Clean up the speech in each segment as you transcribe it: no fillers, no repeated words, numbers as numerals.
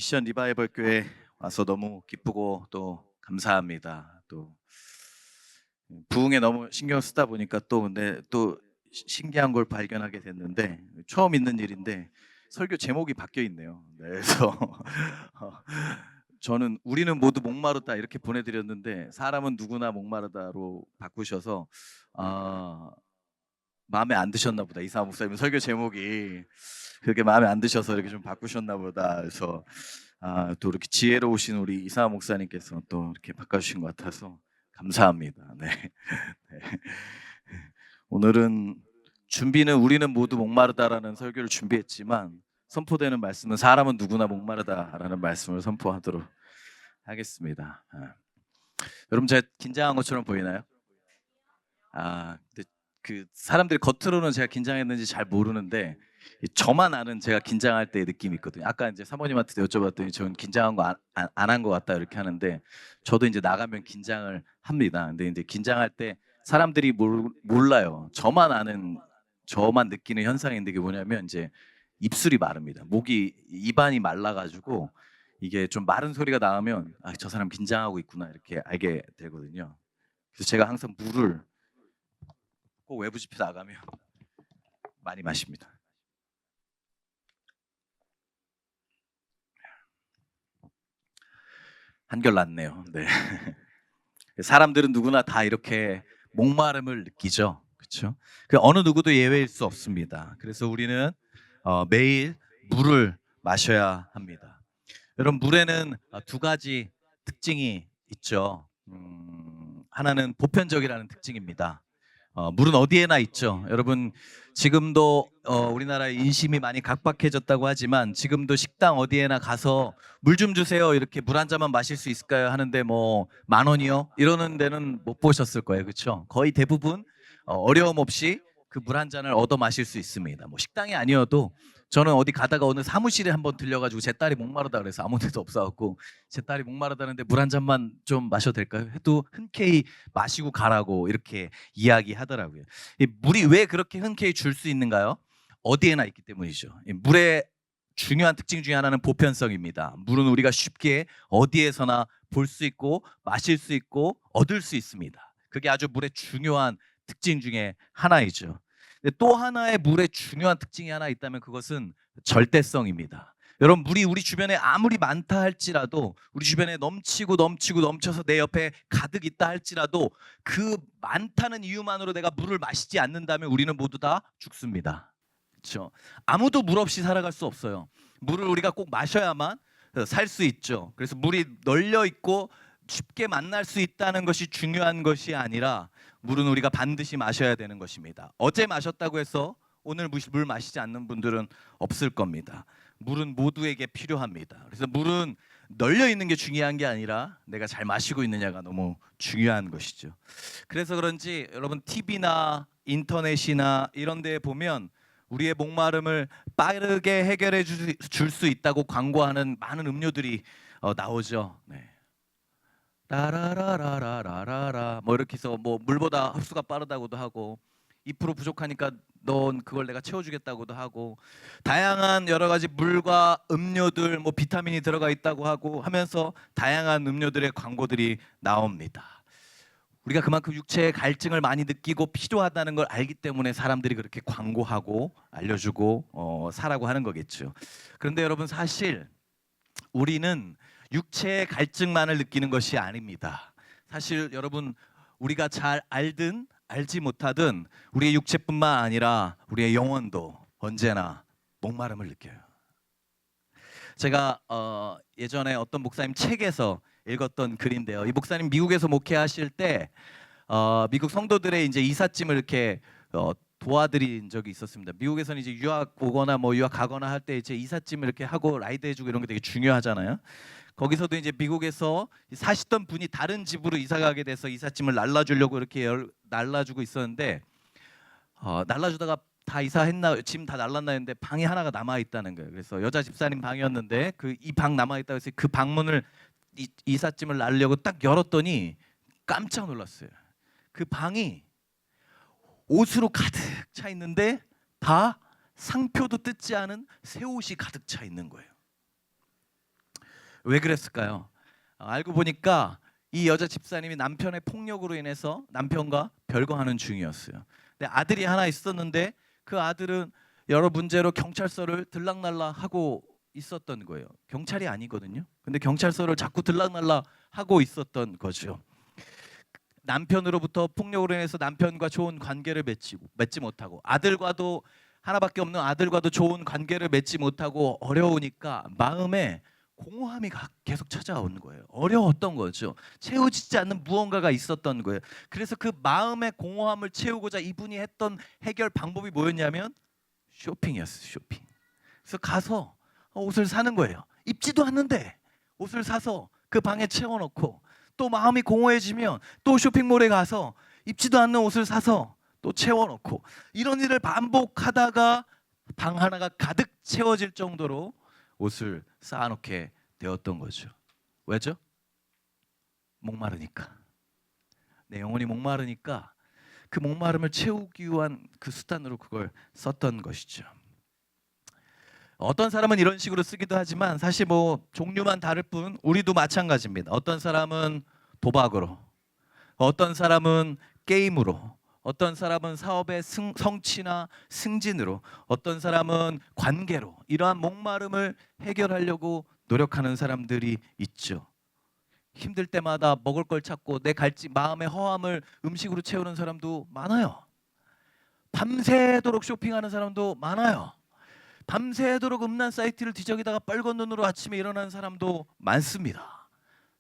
미션 리바이벌 교회 와서 너무 기쁘고 또 감사합니다. 또 부흥에 너무 신경 쓰다 보니까 또 근데 또 신기한 걸 발견하게 됐는데 처음 있는 일인데 설교 제목이 바뀌어 있네요. 네, 그래서 어, 저는 우리는 모두 목마르다 이렇게 보내드렸는데 사람은 누구나 목마르다로 바꾸셔서 아, 마음에 안 드셨나 보다. 이사 목사님 설교 제목이 그렇게 마음에 안 드셔서 이렇게 좀 바꾸셨나 보다. 그래서 또 이렇게 지혜로우신 우리 이사 목사님께서 또 이렇게 바꿔주신 것 같아서 감사합니다. 네. 네. 오늘은 준비는 우리는 모두 목마르다라는 설교를 준비했지만 선포되는 말씀은 사람은 누구나 목마르다라는 말씀을 선포하도록 하겠습니다. 여러분 제가 긴장한 것처럼 보이나요? 근데 그 사람들이 겉으로는 제가 긴장했는지 잘 모르는데 저만 아는 제가 긴장할 때의 느낌이 있거든요. 아까 이제 사모님한테 여쭤봤더니 저는 긴장한 거 안 한 것 같다 이렇게 하는데 저도 이제 나가면 긴장을 합니다. 근데 이제 긴장할 때 사람들이 몰라요. 저만 느끼는 현상인데 이게 뭐냐면 이제 입술이 마릅니다. 입안이 말라가지고 이게 좀 마른 소리가 나오면 저 사람 긴장하고 있구나 이렇게 알게 되거든요. 그래서 제가 항상 물을 꼭 외부 집회 나가면 많이 마십니다. 한결 낫네요. 네. 사람들은 누구나 다 이렇게 목마름을 느끼죠. 그렇죠? 그 어느 누구도 예외일 수 없습니다. 그래서 우리는 매일 물을 마셔야 합니다. 여러분 물에는 두 가지 특징이 있죠. 하나는 보편적이라는 특징입니다. 물은 어디에나 있죠. 여러분 지금도 우리나라의 인심이 많이 각박해졌다고 하지만 지금도 식당 어디에나 가서 물 좀 주세요 이렇게 물 한 잔만 마실 수 있을까요 하는데 뭐 10,000원이요 이러는 데는 못 보셨을 거예요. 그렇죠? 거의 대부분 어려움 없이 그 물 한 잔을 얻어 마실 수 있습니다. 뭐 식당이 아니어도 저는 어디 가다가 어느 사무실에 한번 들려가지고 제 딸이 목마르다 그래서 아무 데도 없어갖고 제 딸이 목마르다는데 물 한 잔만 좀 마셔도 될까요? 해도 흔쾌히 마시고 가라고 이렇게 이야기하더라고요. 이 물이 왜 그렇게 흔쾌히 줄 수 있는가요? 어디에나 있기 때문이죠. 이 물의 중요한 특징 중에 하나는 보편성입니다. 물은 우리가 쉽게 어디에서나 볼 수 있고 마실 수 있고 얻을 수 있습니다. 그게 아주 물의 중요한 특징 중에 하나이죠. 또 하나의 물의 중요한 특징이 하나 있다면 그것은 절대성입니다. 여러분 물이 우리 주변에 아무리 많다 할지라도 우리 주변에 넘치고 넘치고 넘쳐서 내 옆에 가득 있다 할지라도 그 많다는 이유만으로 내가 물을 마시지 않는다면 우리는 모두 다 죽습니다. 그렇죠? 아무도 물 없이 살아갈 수 없어요. 물을 우리가 꼭 마셔야만 살 수 있죠. 그래서 물이 널려 있고 쉽게 만날 수 있다는 것이 중요한 것이 아니라 물은 우리가 반드시 마셔야 되는 것입니다. 어제 마셨다고 해서 오늘 물 마시지 않는 분들은 없을 겁니다. 물은 모두에게 필요합니다. 그래서 물은 널려 있는 게 중요한 게 아니라 내가 잘 마시고 있느냐가 너무 중요한 것이죠. 그래서 그런지 여러분 TV나 인터넷이나 이런 데에 보면 우리의 목마름을 빠르게 해결해 줄 수 있다고 광고하는 많은 음료들이 나오죠. 네. 라라라라라라라 뭐 이렇게 해서 뭐 물보다 흡수가 빠르다고도 하고 2% 부족하니까 넌 그걸 내가 채워주겠다고도 하고 다양한 여러 가지 물과 음료들 뭐 비타민이 들어가 있다고 하고 하면서 다양한 음료들의 광고들이 나옵니다. 우리가 그만큼 육체의 갈증을 많이 느끼고 필요하다는 걸 알기 때문에 사람들이 그렇게 광고하고 알려주고 사라고 하는 거겠죠. 그런데 여러분 사실 우리는 육체의 갈증만을 느끼는 것이 아닙니다. 사실 여러분 우리가 잘 알든 알지 못하든 우리의 육체뿐만 아니라 우리의 영혼도 언제나 목마름을 느껴요. 제가 예전에 어떤 목사님 책에서 읽었던 글인데요. 이 목사님 미국에서 목회하실 때 미국 성도들의 이제 이삿짐을 이렇게 도와드린 적이 있었습니다. 미국에서는 이제 유학 오거나 뭐 유학 가거나 할 때 이제 이삿짐을 이렇게 하고 라이드 해주고 이런 게 되게 중요하잖아요. 거기서도 이제 미국에서 사시던 분이 다른 집으로 이사 가게 돼서 이삿짐을 날라주려고 이렇게 날라주고 있었는데 날라주다가 다 이사했나 짐 다 날랐나 했는데 방이 하나가 남아 있다는 거예요. 그래서 여자 집사님 방이었는데 그 이 방 남아 있다고 해서 그 방문을 이삿짐을 날려고 딱 열었더니 깜짝 놀랐어요. 그 방이 옷으로 가득 차 있는데 다 상표도 뜯지 않은 새 옷이 가득 차 있는 거예요. 왜 그랬을까요? 알고 보니까 이 여자 집사님이 남편의 폭력으로 인해서 남편과 별거하는 중이었어요. 근데 아들이 하나 있었는데 그 아들은 여러 문제로 경찰서를 들락날락 하고 있었던 거예요. 경찰이 아니거든요. 근데 경찰서를 자꾸 들락날락 하고 있었던 거죠. 남편으로부터 폭력으로 인해서 남편과 좋은 관계를 맺지 못하고 아들과도 하나밖에 없는 아들과도 좋은 관계를 맺지 못하고 어려우니까 마음에 공허함이 계속 찾아오는 거예요. 어려웠던 거죠. 채워지지 않는 무언가가 있었던 거예요. 그래서 그 마음의 공허함을 채우고자 이분이 했던 해결 방법이 뭐였냐면 쇼핑이었어요. 쇼핑. 그래서 가서 옷을 사는 거예요. 입지도 않는데 옷을 사서 그 방에 채워놓고 또 마음이 공허해지면 또 쇼핑몰에 가서 입지도 않는 옷을 사서 또 채워놓고 이런 일을 반복하다가 방 하나가 가득 채워질 정도로 옷을 쌓아놓게 되었던 거죠. 왜죠? 목마르니까. 내 영혼이 목마르니까 그 목마름을 채우기 위한 그 수단으로 그걸 썼던 것이죠. 어떤 사람은 이런 식으로 쓰기도 하지만 사실 뭐 종류만 다를 뿐 우리도 마찬가지입니다. 어떤 사람은 도박으로, 어떤 사람은 게임으로, 어떤 사람은 사업의 성취나 승진으로, 어떤 사람은 관계로 이러한 목마름을 해결하려고 노력하는 사람들이 있죠. 힘들 때마다 먹을 걸 찾고 내 마음의 허함을 음식으로 채우는 사람도 많아요. 밤새도록 쇼핑하는 사람도 많아요. 밤새도록 음란 사이트를 뒤적이다가 빨간 눈으로 아침에 일어나는 사람도 많습니다.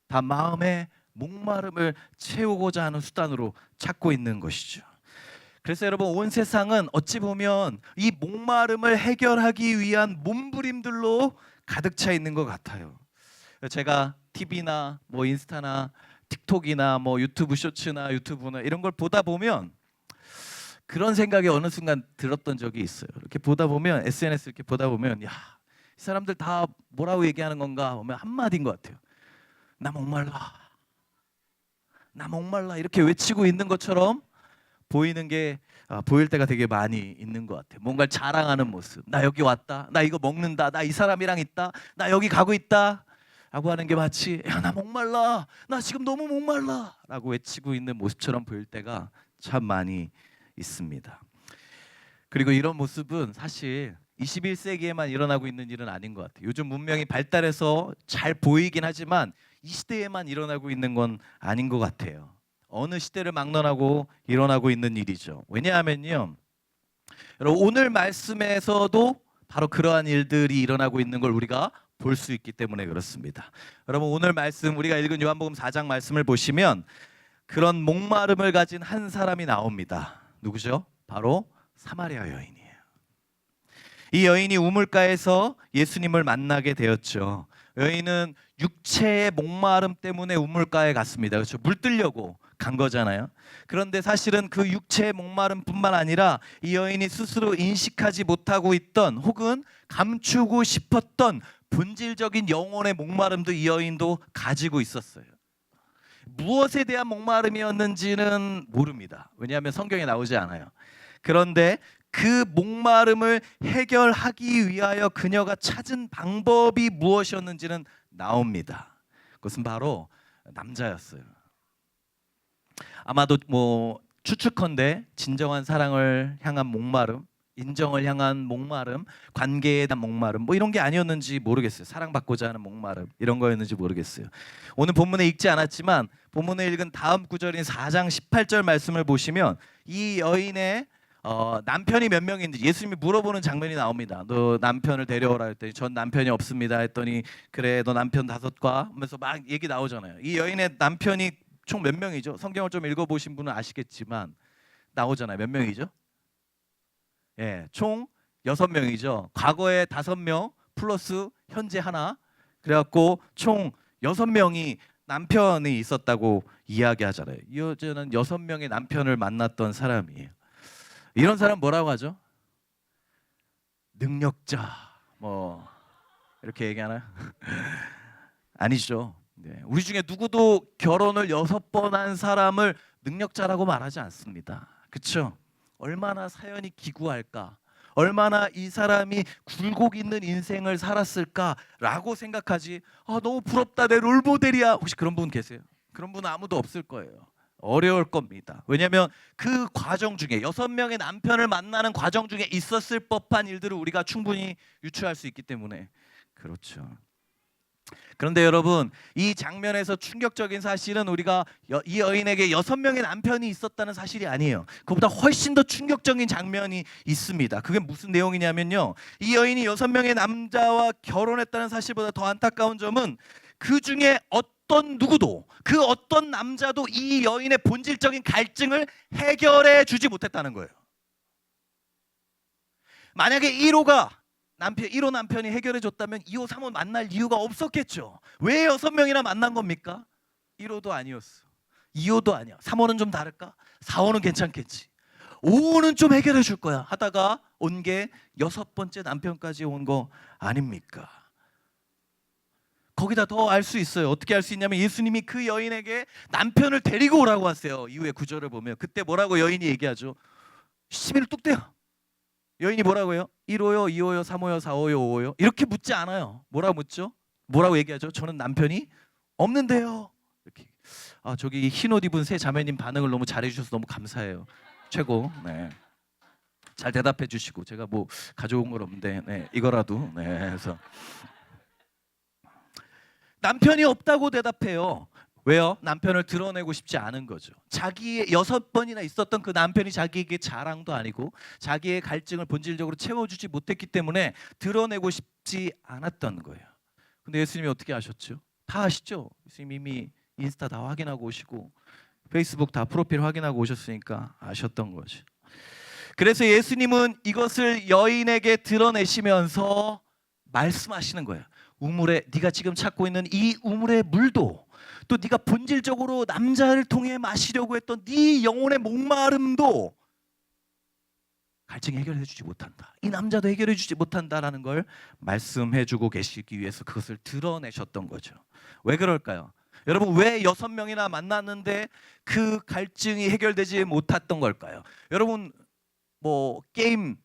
다 마음의 목마름을 채우고자 하는 수단으로 찾고 있는 것이죠. 그래서 여러분 온 세상은 어찌 보면 이 목마름을 해결하기 위한 몸부림들로 가득 차 있는 것 같아요. 제가 TV나 뭐 인스타나 틱톡이나 뭐 유튜브 쇼츠나 유튜브나 이런 걸 보다 보면 그런 생각이 어느 순간 들었던 적이 있어요. 이렇게 보다 보면 SNS 이렇게 보다 보면 야, 이 사람들 다 뭐라고 얘기하는 건가 보면 한마디인 것 같아요. 나 목말라. 나 목말라 이렇게 외치고 있는 것처럼 보이는 게 보일 때가 되게 많이 있는 것 같아요. 뭔가를 자랑하는 모습. 나 여기 왔다. 나 이거 먹는다. 나 이 사람이랑 있다. 나 여기 가고 있다. 라고 하는 게 마치 야, 나 목말라. 나 지금 너무 목말라. 라고 외치고 있는 모습처럼 보일 때가 참 많이 있습니다. 그리고 이런 모습은 사실 21세기에만 일어나고 있는 일은 아닌 것 같아요. 요즘 문명이 발달해서 잘 보이긴 하지만 이 시대에만 일어나고 있는 건 아닌 것 같아요. 어느 시대를 막론하고 일어나고 있는 일이죠. 왜냐하면요, 여러분 오늘 말씀에서도 바로 그러한 일들이 일어나고 있는 걸 우리가 볼 수 있기 때문에 그렇습니다. 여러분 오늘 말씀 우리가 읽은 요한복음 4장 말씀을 보시면 그런 목마름을 가진 한 사람이 나옵니다. 누구죠? 바로 사마리아 여인이에요. 이 여인이 우물가에서 예수님을 만나게 되었죠. 여인은 육체의 목마름 때문에 우물가에 갔습니다. 그렇죠? 물 뜨려고 간 거잖아요. 그런데 사실은 그 육체의 목마름뿐만 아니라 이 여인이 스스로 인식하지 못하고 있던 혹은 감추고 싶었던 본질적인 영혼의 목마름도 이 여인도 가지고 있었어요. 무엇에 대한 목마름이었는지는 모릅니다. 왜냐하면 성경에 나오지 않아요. 그런데 그 목마름을 해결하기 위하여 그녀가 찾은 방법이 무엇이었는지는 나옵니다. 그것은 바로 남자였어요. 아마도 뭐 추측컨대 진정한 사랑을 향한 목마름, 인정을 향한 목마름, 관계에 대한 목마름 뭐 이런 게 아니었는지 모르겠어요. 사랑받고자 하는 목마름 이런 거였는지 모르겠어요. 오늘 본문에 읽지 않았지만 본문에 읽은 다음 구절인 4장 18절 말씀을 보시면 이 여인의 남편이 몇 명인지 예수님이 물어보는 장면이 나옵니다. 너 남편을 데려오라 했더니 전 남편이 없습니다 했더니 그래 너 남편 5과 하면서 막 얘기 나오잖아요. 이 여인의 남편이 총 몇 명이죠? 성경을 좀 읽어보신 분은 아시겠지만 나오잖아요. 몇 명이죠? 예, 총 6명이죠. 과거에 5명 플러스 현재 하나 그래갖고 총 6명이 남편이 있었다고 이야기하잖아요. 이 여자는 6명의 남편을 만났던 사람이에요. 이런 사람 뭐라고 하죠? 능력자 뭐 이렇게 얘기하나요? 아니죠. 네. 우리 중에 누구도 결혼을 6번 한 사람을 능력자라고 말하지 않습니다. 그렇죠? 얼마나 사연이 기구할까? 얼마나 이 사람이 굴곡 있는 인생을 살았을까라고 생각하지. 너무 부럽다, 내 롤모델이야. 혹시 그런 분 계세요? 그런 분은 아무도 없을 거예요. 어려울 겁니다. 왜냐하면 그 과정 중에 6명의 남편을 만나는 과정 중에 있었을 법한 일들을 우리가 충분히 유추할 수 있기 때문에 그렇죠. 그런데 여러분, 이 장면에서 충격적인 사실은 우리가 이 여인에게 6명의 남편이 있었다는 사실이 아니에요. 그보다 훨씬 더 충격적인 장면이 있습니다. 그게 무슨 내용이냐면요, 이 여인이 6명의 남자와 결혼했다는 사실보다 더 안타까운 점은 그 중에 어떤 누구도, 그 어떤 남자도 이 여인의 본질적인 갈증을 해결해 주지 못했다는 거예요. 만약에 1호 남편이 해결해 줬다면 2호, 3호 만날 이유가 없었겠죠. 왜 6명이나 만난 겁니까? 1호도 아니었어, 2호도 아니야, 3호는 좀 다를까? 4호는 괜찮겠지, 5호는 좀 해결해 줄 거야 하다가 온 게 6번째 남편까지 온 거 아닙니까? 거기다 더 알 수 있어요. 어떻게 알 수 있냐면 예수님이 그 여인에게 남편을 데리고 오라고 하세요. 이후에 구절을 보면 그때 뭐라고 여인이 얘기하죠? 시비를 뚝 떼요. 여인이 뭐라고 해요? 1호요, 2호요, 3호요, 4호요, 5호요? 이렇게 묻지 않아요. 뭐라고 묻죠? 뭐라고 얘기하죠? 저는 남편이 없는데요. 이렇게. 저기 흰 옷 입은 세 자매님 반응을 너무 잘해 주셔서 너무 감사해요. 최고. 네. 잘 대답해 주시고, 제가 뭐 가져온 건 없는데, 네, 이거라도. 네. 그래서 남편이 없다고 대답해요. 왜요? 남편을 드러내고 싶지 않은 거죠. 자기의 6번이나 있었던 그 남편이 자기에게 자랑도 아니고 자기의 갈증을 본질적으로 채워주지 못했기 때문에 드러내고 싶지 않았던 거예요. 근데 예수님이 어떻게 아셨죠? 다 아시죠? 예수님 이미 인스타 다 확인하고 오시고 페이스북 다 프로필 확인하고 오셨으니까 아셨던 거죠. 그래서 예수님은 이것을 여인에게 드러내시면서 말씀하시는 거예요. 우물에, 네가 지금 찾고 있는 이 우물의 물도, 또 네가 본질적으로 남자를 통해 마시려고 했던 네 영혼의 목마름도 갈증이 해결해 주지 못한다. 이 남자도 해결해 주지 못한다라는 걸 말씀해 주고 계시기 위해서 그것을 드러내셨던 거죠. 왜 그럴까요? 여러분, 왜 6명이나 만났는데 그 갈증이 해결되지 못했던 걸까요? 여러분, 뭐 게임,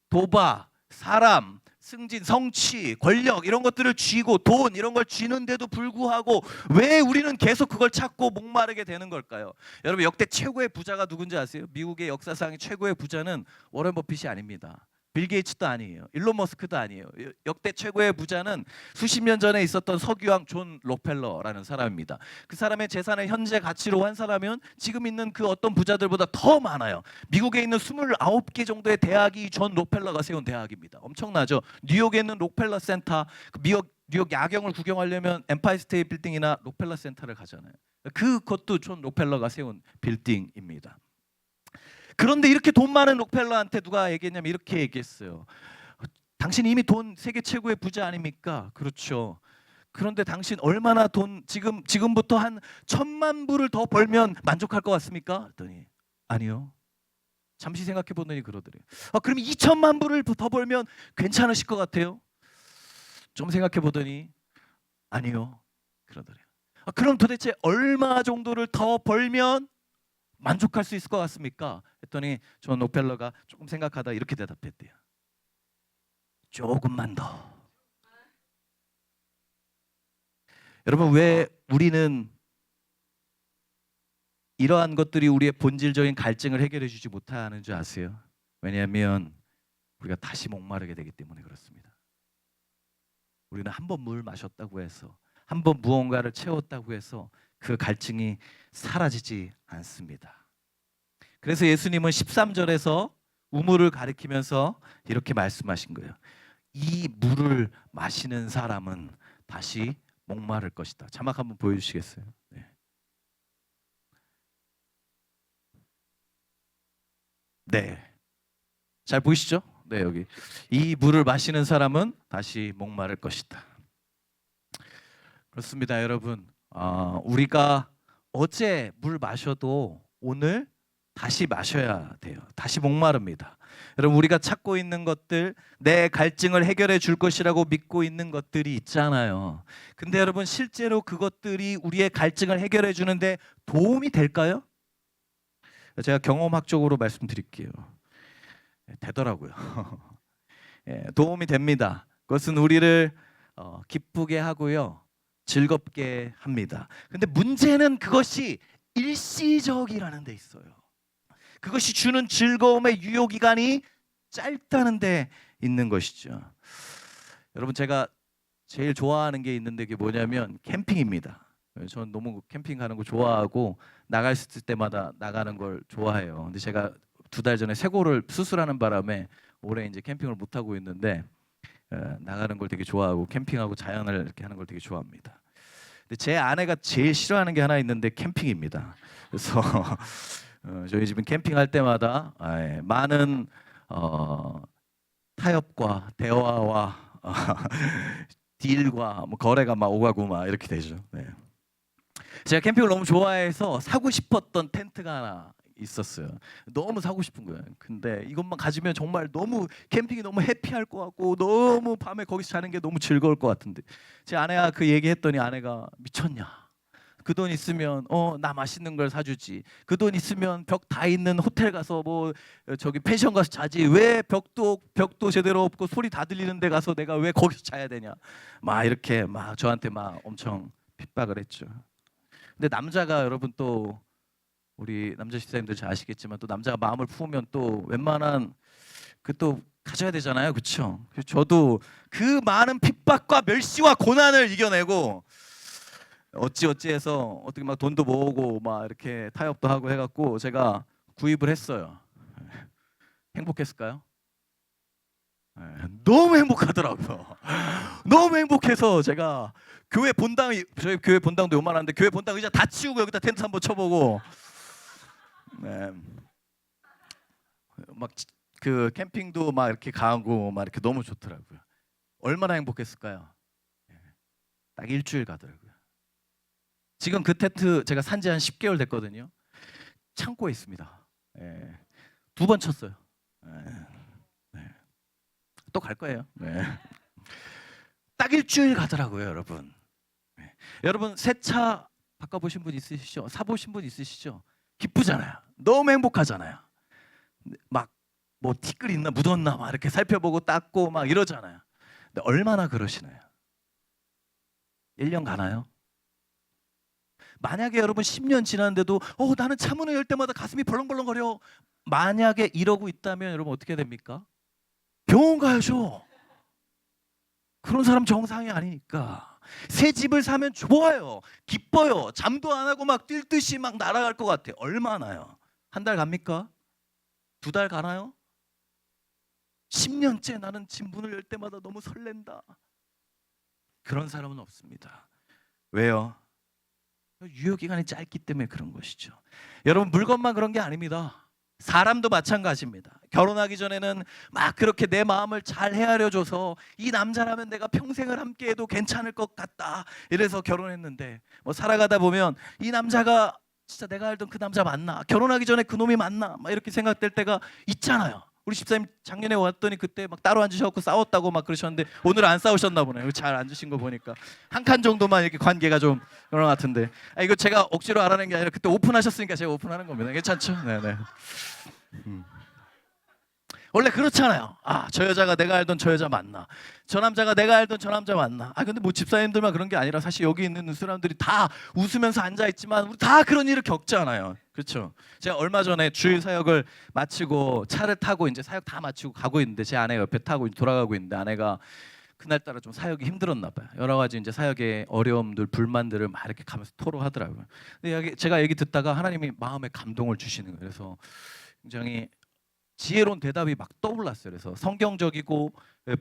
도박, 사람, 승진, 성취, 권력 이런 것들을 쥐고 돈 이런 걸 쥐는데도 불구하고 왜 우리는 계속 그걸 찾고 목마르게 되는 걸까요? 여러분, 역대 최고의 부자가 누군지 아세요? 미국의 역사상 최고의 부자는 워런 버핏이 아닙니다. 빌 게이츠도 아니에요. 일론 머스크도 아니에요. 역대 최고의 부자는 수십 년 전에 있었던 석유왕 존 록펠러라는 사람입니다. 그 사람의 재산을 현재 가치로 환산하면 지금 있는 그 어떤 부자들보다 더 많아요. 미국에 있는 29개 정도의 대학이 존 록펠러가 세운 대학입니다. 엄청나죠? 뉴욕에 있는 록펠러 센터, 뉴욕 야경을 구경하려면 엠파이어 스테이트 빌딩이나 록펠러 센터를 가잖아요. 그것도 존 록펠러가 세운 빌딩입니다. 그런데 이렇게 돈 많은 록펠러한테 누가 얘기했냐면 이렇게 얘기했어요. 당신 이미 돈 세계 최고의 부자 아닙니까? 그렇죠. 그런데 당신 얼마나 돈 지금부터 한 1,000만 불을 더 벌면 만족할 것 같습니까? 그랬더니 아니요. 잠시 생각해 보더니 그러더래요. 그럼 2,000만 불을 더 벌면 괜찮으실 것 같아요? 좀 생각해 보더니 아니요. 그러더래요. 그럼 도대체 얼마 정도를 더 벌면 만족할 수 있을 것 같습니까? 했더니 존 록펠러가 조금 생각하다 이렇게 대답했대요. 조금만 더. 여러분, 왜 우리는 이러한 것들이 우리의 본질적인 갈증을 해결해 주지 못하는 줄 아세요? 왜냐하면 우리가 다시 목마르게 되기 때문에 그렇습니다. 우리는 한 번 물 마셨다고 해서, 한 번 무언가를 채웠다고 해서 그 갈증이 사라지지 않습니다. 그래서 예수님은 13절에서 우물을 가리키면서 이렇게 말씀하신 거예요. 이 물을 마시는 사람은 다시 목마를 것이다. 자막 한번 보여주시겠어요? 네. 네. 잘 보이시죠? 네, 여기. 이 물을 마시는 사람은 다시 목마를 것이다. 그렇습니다, 여러분. 우리가 어제 물 마셔도 오늘 다시 마셔야 돼요. 다시 목마릅니다. 여러분, 우리가 찾고 있는 것들, 내 갈증을 해결해 줄 것이라고 믿고 있는 것들이 있잖아요. 근데 여러분, 실제로 그것들이 우리의 갈증을 해결해 주는데 도움이 될까요? 제가 경험학적으로 말씀드릴게요. 되더라고요. 도움이 됩니다. 그것은 우리를 기쁘게 하고요, 즐겁게 합니다. 근데 문제는 그것이 일시적이라는 데 있어요. 그것이 주는 즐거움의 유효 기간이 짧다는 데 있는 것이죠. 여러분, 제가 제일 좋아하는 게 있는데 그게 뭐냐면 캠핑입니다. 저는 너무 캠핑 가는 거 좋아하고 나갈 수 있을 때마다 나가는 걸 좋아해요. 근데 제가 2달 전에 쇄골을 수술하는 바람에 올해 이제 캠핑을 못 하고 있는데 나가는 걸 되게 좋아하고 캠핑하고 자연을 이렇게 하는 걸 되게 좋아합니다. 근데 제 아내가 제일 싫어하는 게 하나 있는데 캠핑입니다. 그래서 저희 집은 캠핑할 때마다 많은 타협과 대화와 딜과 뭐 거래가 막 오가고 막 이렇게 되죠. 네. 제가 캠핑을 너무 좋아해서 사고 싶었던 텐트가 하나 있었어요. 너무 사고 싶은 거예요. 근데 이것만 가지면 정말 너무 캠핑이 너무 해피할 것 같고 너무 밤에 거기서 자는 게 너무 즐거울 것 같은데, 제 아내가 그 얘기했더니 아내가 미쳤냐? 그 돈 있으면 나 맛있는 걸 사주지. 그 돈 있으면 벽 다 있는 호텔 가서 뭐 저기 펜션 가서 자지. 왜 벽도 제대로 없고 소리 다 들리는 데 가서 내가 왜 거기서 자야 되냐? 막 이렇게 막 저한테 막 엄청 핍박을 했죠. 근데 남자가, 여러분, 또 우리 남자 집사님들 잘 아시겠지만 또 남자가 마음을 품으면 또 웬만한 그 또 가져야 되잖아요, 그렇죠? 저도 그 많은 핍박과 멸시와 고난을 이겨내고 어찌해서 어떻게 막 돈도 모으고 막 이렇게 타협도 하고 해갖고 제가 구입을 했어요. 행복했을까요? 너무 행복하더라고요. 너무 행복해서 제가 교회 본당이, 저희 교회 본당도 요만한데 교회 본당 의자 다 치우고 여기다 텐트 한번 쳐보고 막 그 캠핑도 막 이렇게 가고 막 이렇게 너무 좋더라고요. 얼마나 행복했을까요? 딱 일주일 가더라고요. 지금 그 텐트 제가 산지 한 10개월 됐거든요. 창고에 있습니다. 2번 쳤어요. 또 갈 거예요. 딱 일주일 가더라고요, 여러분. 여러분, 새 차 바꿔보신 분 있으시죠? 사보신 분 있으시죠? 기쁘잖아요. 너무 행복하잖아요. 막 뭐 티끌 있나 묻었나 막 이렇게 살펴보고 닦고 막 이러잖아요. 근데 얼마나 그러시나요? 1년 가나요? 만약에 여러분 10년 지났는데도 나는 차문을 열 때마다 가슴이 벌렁벌렁거려, 만약에 이러고 있다면 여러분 어떻게 됩니까? 병원 가야죠. 그런 사람 정상이 아니니까. 새 집을 사면 좋아요, 기뻐요, 잠도 안 하고 막 뛸 듯이 막 날아갈 것 같아요. 얼마나요? 1달 갑니까? 2달 가나요? 10년째 나는 집 문을 열 때마다 너무 설렌다. 그런 사람은 없습니다. 왜요? 유효기간이 짧기 때문에 그런 것이죠. 여러분, 물건만 그런 게 아닙니다. 사람도 마찬가지입니다. 결혼하기 전에는 막 그렇게 내 마음을 잘 헤아려줘서 이 남자라면 내가 평생을 함께해도 괜찮을 것 같다, 이래서 결혼했는데 뭐 살아가다 보면 이 남자가 진짜 내가 알던 그 남자 맞나? 결혼하기 전에 그 놈이 맞나? 막 이렇게 생각될 때가 있잖아요. 우리 집사님 작년에 왔더니 그때 막 따로 앉으셔갖고 싸웠다고 막 그러셨는데 오늘 안 싸우셨나 보네요. 잘 앉으신 거 보니까 한 칸 정도만 이렇게 관계가 좀 그런 것 같은데, 이거 제가 억지로 알아낸 게 아니라 그때 오픈하셨으니까 제가 오픈하는 겁니다. 괜찮죠? 네네. 원래 그렇잖아요. 저 여자가 내가 알던 저 여자 맞나? 저 남자가 내가 알던 저 남자 맞나? 근데 뭐 집사님들만 그런 게 아니라 사실 여기 있는 사람들이 다 웃으면서 앉아 있지만 우리 다 그런 일을 겪잖아요. 그렇죠? 제가 얼마 전에 주일 사역을 마치고 차를 타고 이제 사역 다 마치고 가고 있는데 제 아내가 옆에 타고 돌아가고 있는데 아내가 그날따라 좀 사역이 힘들었나 봐요. 여러 가지 이제 사역의 어려움들, 불만들을 막 이렇게 가면서 토로하더라고요. 근데 제가 얘기 듣다가 하나님이 마음에 감동을 주시는 거예요. 그래서 굉장히 지혜로운 대답이 막 떠올랐어요. 그래서 성경적이고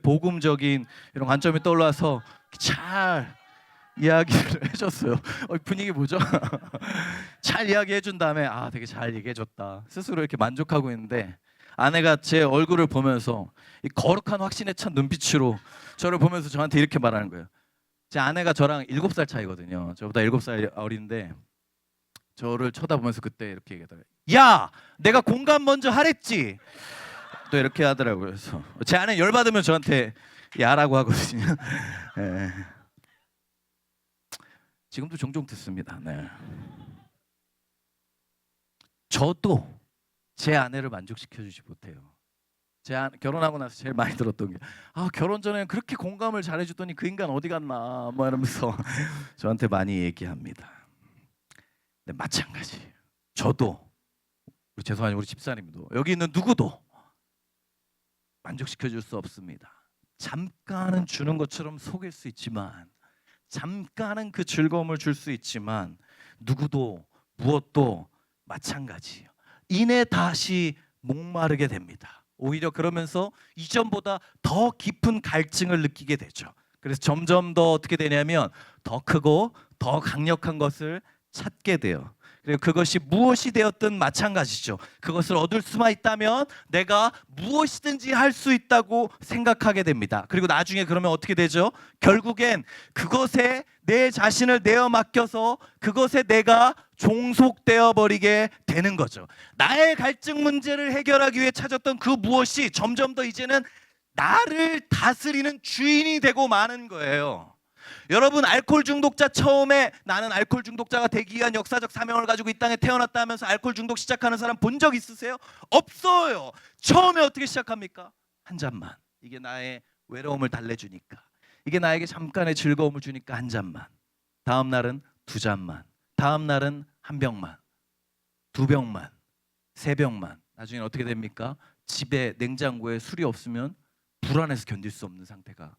복음적인 이런 관점이 떠올라서 잘 이야기를 해줬어요. 분위기 뭐죠? 잘 이야기해 준 다음에 되게 잘 얘기해 줬다, 스스로 이렇게 만족하고 있는데 아내가 제 얼굴을 보면서 이 거룩한 확신에 찬 눈빛으로 저를 보면서 저한테 이렇게 말하는 거예요. 제 아내가 저랑 7살 차이거든요. 저보다 7살 어린데 저를 쳐다보면서 그때 이렇게 얘기하더라고요. 야, 내가 공감 먼저 하랬지. 또 이렇게 하더라고요. 그래서 제 아내 열받으면 저한테 야라고 하거든요. 네. 지금도 종종 듣습니다. 네. 저도 제 아내를 만족시켜주지 못해요. 제가 결혼하고 나서 제일 많이 들었던 게 결혼 전에 그렇게 공감을 잘해주더니 그 인간 어디 갔나 뭐 이러면서 저한테 많이 얘기합니다. 근데 마찬가지예요. 저도 죄송하지만 우리 집사님도 여기 있는 누구도 만족시켜 줄 수 없습니다. 잠깐은 주는 것처럼 속일 수 있지만, 잠깐은 그 즐거움을 줄 수 있지만, 누구도 무엇도 마찬가지예요. 이내 다시 목마르게 됩니다. 오히려 그러면서 이전보다 더 깊은 갈증을 느끼게 되죠. 그래서 점점 더 어떻게 되냐면 더 크고 더 강력한 것을 찾게 돼요. 그리고 그것이 무엇이 되었든 마찬가지죠. 그것을 얻을 수만 있다면 내가 무엇이든지 할 수 있다고 생각하게 됩니다. 그리고 나중에 그러면 어떻게 되죠? 결국엔 그것에 내 자신을 내어 맡겨서 그것에 내가 종속되어 버리게 되는 거죠. 나의 갈증 문제를 해결하기 위해 찾았던 그 무엇이 점점 더 이제는 나를 다스리는 주인이 되고 마는 거예요. 여러분, 알코올 중독자 처음에 나는 알코올 중독자가 되기 위한 역사적 사명을 가지고 이 땅에 태어났다 하면서 알코올 중독 시작하는 사람 본 적 있으세요? 없어요. 처음에 어떻게 시작합니까? 한 잔만. 이게 나의 외로움을 달래주니까, 이게 나에게 잠깐의 즐거움을 주니까 한 잔만. 다음 날은 두 잔만, 다음 날은 한 병만, 두 병만, 세 병만. 나중에 어떻게 됩니까? 집에 냉장고에 술이 없으면 불안해서 견딜 수 없는 상태가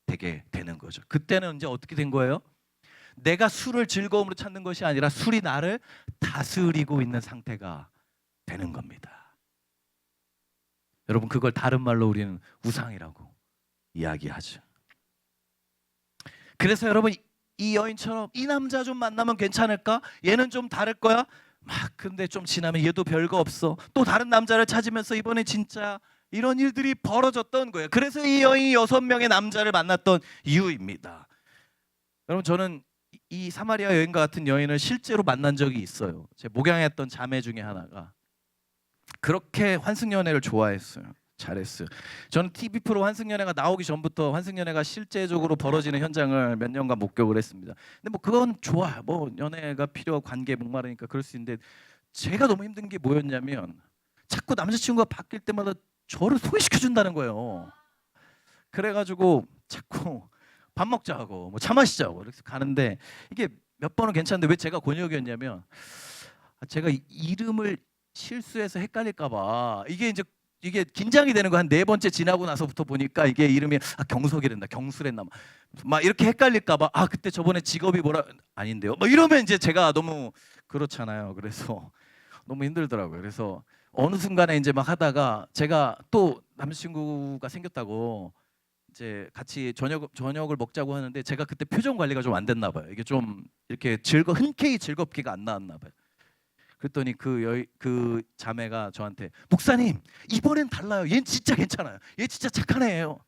되게 되는 거죠. 그때는 이제 어떻게 된 거예요? 내가 술을 즐거움으로 찾는 것이 아니라 술이 나를 다스리고 있는 상태가 되는 겁니다. 여러분, 그걸 다른 말로 우리는 우상이라고 이야기하죠. 그래서 여러분, 이 여인처럼 이 남자 좀 만나면 괜찮을까? 얘는 좀 다를 거야? 막 근데 좀 지나면 얘도 별거 없어. 또 다른 남자를 찾으면서 이번에 진짜 이런 일들이 벌어졌던 거예요. 그래서 이 여인이 6명의 남자를 만났던 이유입니다. 여러분, 저는 이 사마리아 여인과 같은 여인을 실제로 만난 적이 있어요. 제 목양했던 자매 중에 하나가 그렇게 환승연애를 좋아했어요. 잘했어요. 저는 TV 프로 환승연애가 나오기 전부터 환승연애가 실제적으로 벌어지는 현장을 몇 년간 목격을 했습니다. 근데 뭐 그건 좋아. 뭐 연애가 필요하고 관계에 목마르니까 그럴 수 있는데, 제가 너무 힘든 게 뭐였냐면 자꾸 남자친구가 바뀔 때마다 저를 소개시켜준다는 거예요. 그래가지고 자꾸 밥 먹자고, 뭐 차 마시자고 이렇게 가는데, 이게 몇 번은 괜찮은데 왜 제가 곤욕이었냐면, 제가 이름을 실수해서 헷갈릴까봐 이게 긴장이 되는 거. 한 4번째 지나고 나서부터 보니까 이게 이름이 경석이랬나 경수랬나 막 이렇게 헷갈릴까봐, 그때 저번에 직업이 뭐라 아닌데요. 뭐 이러면 이제 제가 너무 그렇잖아요. 그래서 너무 힘들더라고요. 그래서 어느 순간에 이제 막 하다가 제가 또 남자친구가 생겼다고 이제 같이 저녁을 먹자고 하는데, 제가 그때 표정 관리가 좀 안 됐나 봐요. 이게 좀 이렇게 흔쾌히 즐겁기가 안 나왔나 봐요. 그랬더니 그 자매가 저한테, 목사님 이번엔 달라요. 얘는 진짜 괜찮아요. 얘 진짜 착한 애예요.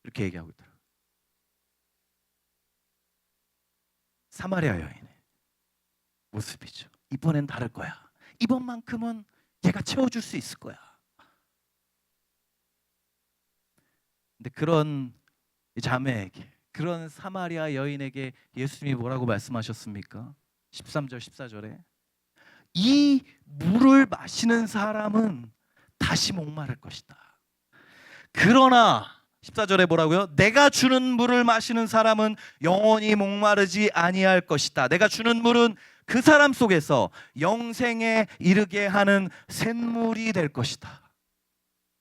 이렇게 얘기하고 있더라고요. 사마리아 여인의 모습이죠. 이번엔 다를 거야. 이번만큼은 걔가 채워줄 수 있을 거야. 근데 그런 자매에게, 그런 사마리아 여인에게 예수님이 뭐라고 말씀하셨습니까? 13절 14절에 이 물을 마시는 사람은 다시 목마를 것이다. 그러나 14절에 뭐라고요? 내가 주는 물을 마시는 사람은 영원히 목마르지 아니할 것이다. 내가 주는 물은 그 사람 속에서 영생에 이르게 하는 샘물이 될 것이다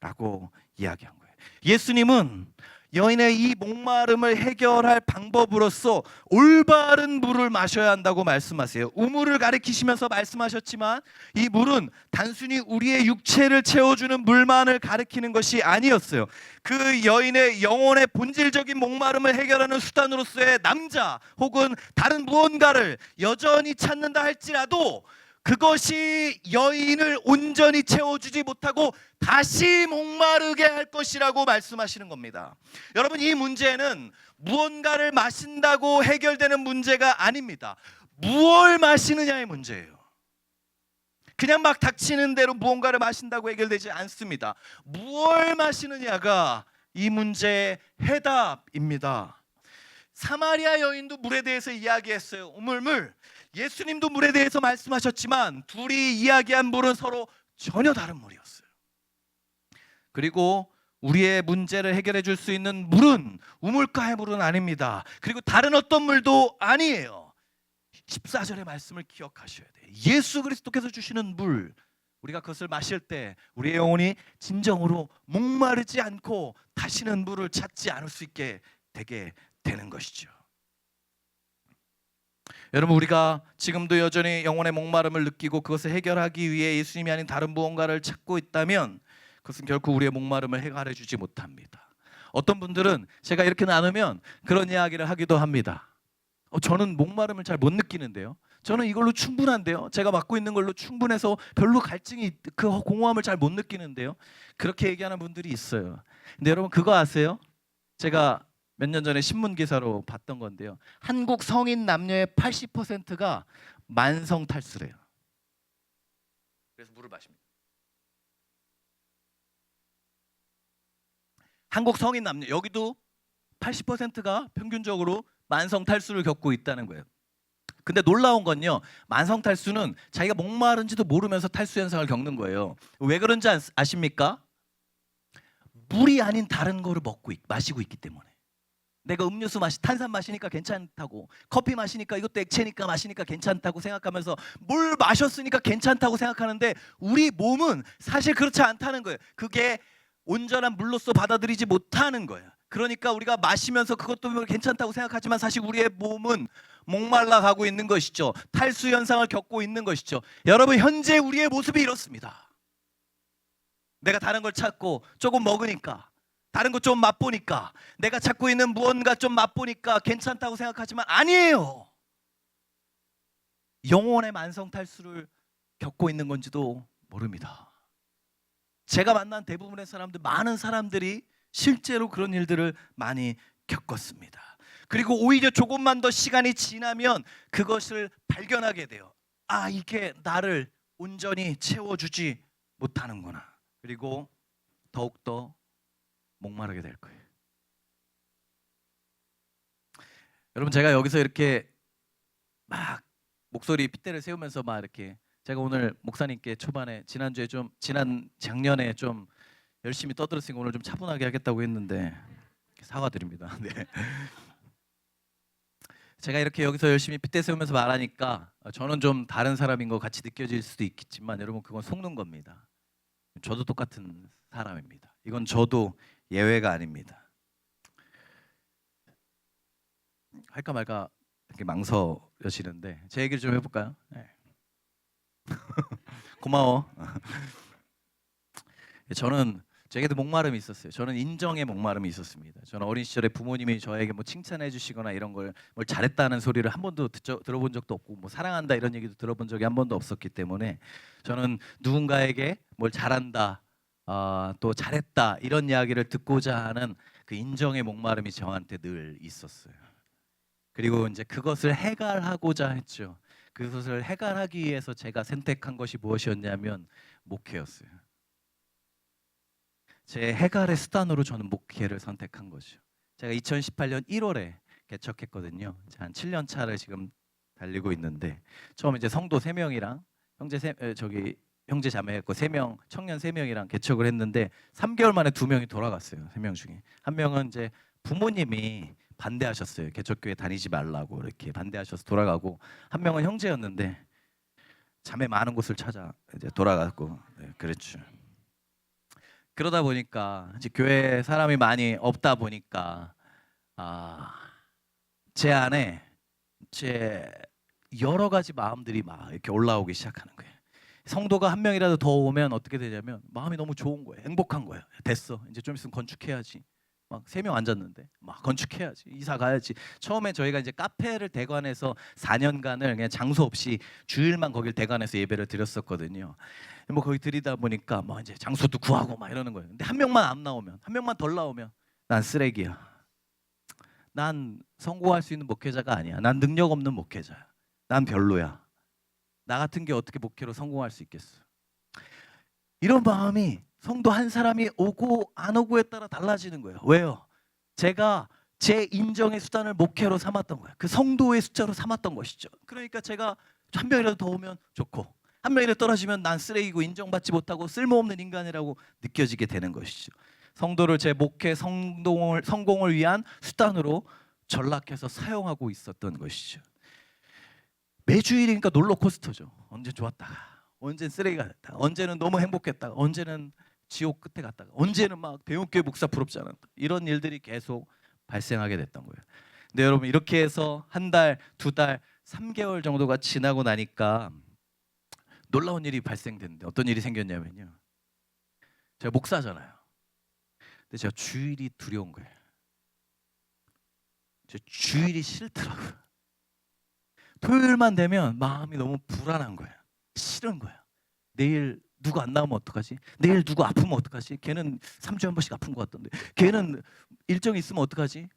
라고 이야기한 거예요. 예수님은 여인의 이 목마름을 해결할 방법으로서 올바른 물을 마셔야 한다고 말씀하세요. 우물을 가리키시면서 말씀하셨지만, 이 물은 단순히 우리의 육체를 채워주는 물만을 가리키는 것이 아니었어요. 그 여인의 영혼의 본질적인 목마름을 해결하는 수단으로서의 남자 혹은 다른 무언가를 여전히 찾는다 할지라도, 그것이 여인을 온전히 채워주지 못하고 다시 목마르게 할 것이라고 말씀하시는 겁니다. 여러분, 이 문제는 무언가를 마신다고 해결되는 문제가 아닙니다. 무엇을 마시느냐의 문제예요. 그냥 막 닥치는 대로 무언가를 마신다고 해결되지 않습니다. 무엇을 마시느냐가 이 문제의 해답입니다. 사마리아 여인도 물에 대해서 이야기했어요. 우물물. 예수님도 물에 대해서 말씀하셨지만 둘이 이야기한 물은 서로 전혀 다른 물이었어요. 그리고 우리의 문제를 해결해 줄 수 있는 물은 우물가의 물은 아닙니다. 그리고 다른 어떤 물도 아니에요. 14절의 말씀을 기억하셔야 돼요. 예수 그리스도께서 주시는 물, 우리가 그것을 마실 때 우리의 영혼이 진정으로 목마르지 않고 다시는 물을 찾지 않을 수 있게 되게 되는 것이죠. 여러분, 우리가 지금도 여전히 영혼의 목마름을 느끼고 그것을 해결하기 위해 예수님이 아닌 다른 무언가를 찾고 있다면 그것은 결코 우리의 목마름을 해결해 주지 못합니다. 어떤 분들은 제가 이렇게 나누면 그런 이야기를 하기도 합니다. 저는 목마름을 잘 못 느끼는데요. 저는 이걸로 충분한데요. 제가 맡고 있는 걸로 충분해서 별로 갈증이, 그 공허함을 잘 못 느끼는데요. 그렇게 얘기하는 분들이 있어요. 근데 여러분, 그거 아세요? 제가 몇 년 전에 신문 기사로 봤던 건데요. 한국 성인 남녀의 80%가 만성 탈수래요. 그래서 물을 마십니다. 한국 성인 남녀, 여기도 80%가 평균적으로 만성 탈수를 겪고 있다는 거예요. 근데 놀라운 건요, 만성 탈수는 자기가 목마른지도 모르면서 탈수 현상을 겪는 거예요. 왜 그런지 아십니까? 물이 아닌 다른 거를 마시고 있기 때문에. 내가 음료수 탄산 마시니까 괜찮다고, 커피 마시니까 이것도 액체니까 마시니까 괜찮다고 생각하면서 물 마셨으니까 괜찮다고 생각하는데 우리 몸은 사실 그렇지 않다는 거예요. 그게 온전한 물로서 받아들이지 못하는 거예요. 그러니까 우리가 마시면서 그것도 괜찮다고 생각하지만 사실 우리의 몸은 목말라 가고 있는 것이죠. 탈수 현상을 겪고 있는 것이죠. 여러분, 현재 우리의 모습이 이렇습니다. 내가 다른 걸 찾고 조금 먹으니까, 다른 거 좀 맛보니까, 내가 찾고 있는 무언가 좀 맛보니까 괜찮다고 생각하지만 아니에요. 영혼의 만성 탈수를 겪고 있는 건지도 모릅니다. 제가 만난 대부분의 사람들, 많은 사람들이 실제로 그런 일들을 많이 겪었습니다. 그리고 오히려 조금만 더 시간이 지나면 그것을 발견하게 돼요. 아, 이게 나를 온전히 채워주지 못하는구나. 그리고 더욱더 목마르게 될 거예요. 여러분, 제가 여기서 이렇게 막 목소리 핏대를 세우면서 막 이렇게, 제가 오늘 목사님께 초반에 작년에 좀 열심히 떠들었으니까 오늘 좀 차분하게 하겠다고 했는데 사과드립니다. 네. 제가 이렇게 여기서 열심히 핏대 세우면서 말하니까 저는 좀 다른 사람인 것 같이 느껴질 수도 있겠지만 여러분, 그건 속는 겁니다. 저도 똑같은 사람입니다. 이건 저도 예외가 아닙니다. 할까 말까 이렇게 망설여지는데 제 얘기를 좀 해볼까요? 네. 고마워. 제게도 목마름이 있었어요. 저는 인정의 목마름이 있었습니다. 저는 어린 시절에 부모님이 저에게 뭐 칭찬해 주시거나 이런 뭘 잘했다는 소리를 한 번도 들어본 적도 없고, 뭐 사랑한다 이런 얘기도 들어본 적이 한 번도 없었기 때문에 저는 누군가에게 뭘 잘한다, 또 잘했다 이런 이야기를 듣고자 하는 그 인정의 목마름이 저한테 늘 있었어요. 그리고 이제 그것을 해결하고자 했죠. 그것을 해결하기 위해서 제가 선택한 것이 무엇이었냐면 목회였어요. 제 해결의 수단으로 저는 목회를 선택한 거죠. 제가 2018년 1월에 개척했거든요. 한 7년 차를 지금 달리고 있는데, 처음 이제 성도 3명이랑 형제 자매였고 3명, 청년 3명이랑 개척을 했는데 3개월 만에 2명이 돌아갔어요. 3명 중에 한 명은 이제 부모님이 반대하셨어요. 개척교회 다니지 말라고 이렇게 반대하셔서 돌아가고, 한 명은 형제였는데 자매 많은 곳을 찾아 이제 돌아갔고, 네, 그랬죠. 그러다 보니까 이제 교회 사람이 많이 없다 보니까 제 안에 제 여러 가지 마음들이 막 이렇게 올라오기 시작하는 거예요. 성도가 한 명이라도 더 오면 어떻게 되냐면 마음이 너무 좋은 거예요. 행복한 거예요. 됐어, 이제 좀 있으면 건축해야지. 막 3명 앉았는데 막 건축해야지, 이사 가야지. 처음에 저희가 이제 카페를 대관해서 4년간을 그냥 장소 없이 주일만 거길 대관해서 예배를 드렸었거든요. 뭐 거기 드리다 보니까 뭐 이제 장소도 구하고 막 이러는 거예요. 근데 한 명만 안 나오면, 한 명만 덜 나오면 난 쓰레기야. 난 성공할 수 있는 목회자가 아니야. 난 능력 없는 목회자야. 난 별로야. 나 같은 게 어떻게 목회로 성공할 수 있겠어. 이런 마음이 성도 한 사람이 오고 안 오고에 따라 달라지는 거예요. 왜요? 제가 제 인정의 수단을 목회로 삼았던 거예요. 그 성도의 숫자로 삼았던 것이죠. 그러니까 제가 한 명이라도 더 오면 좋고, 한 명이라도 떨어지면 난 쓰레기고 인정받지 못하고 쓸모없는 인간이라고 느껴지게 되는 것이죠. 성도를 제 목회 성공을 위한 수단으로 전락해서 사용하고 있었던 것이죠. 매주일이니까 롤러코스터죠. 언제 좋았다가, 언제는 쓰레기가 됐다가, 언제는 너무 행복했다가, 언제는 지옥 끝에 갔다가, 언제는 막 대형교회 목사 부럽지 않았다. 이런 일들이 계속 발생하게 됐던 거예요. 근데 여러분, 이렇게 해서 한 달, 두 달, 3개월 정도가 지나고 나니까 놀라운 일이 발생됐는데, 어떤 일이 생겼냐면요, 제가 목사잖아요. 근데 제가 주일이 두려운 거예요. 제 주일이 싫더라고요. 토요일만 되면 마음이 너무 불안한 거예요. 싫은 거예요. 내일 누구 안 나오면 어떡하지? 내일 누구 아프면 어떡하지? 걔는 3주에 한 번씩 아픈 것 같던데, 걔는 일정이 있으면 어떡하지?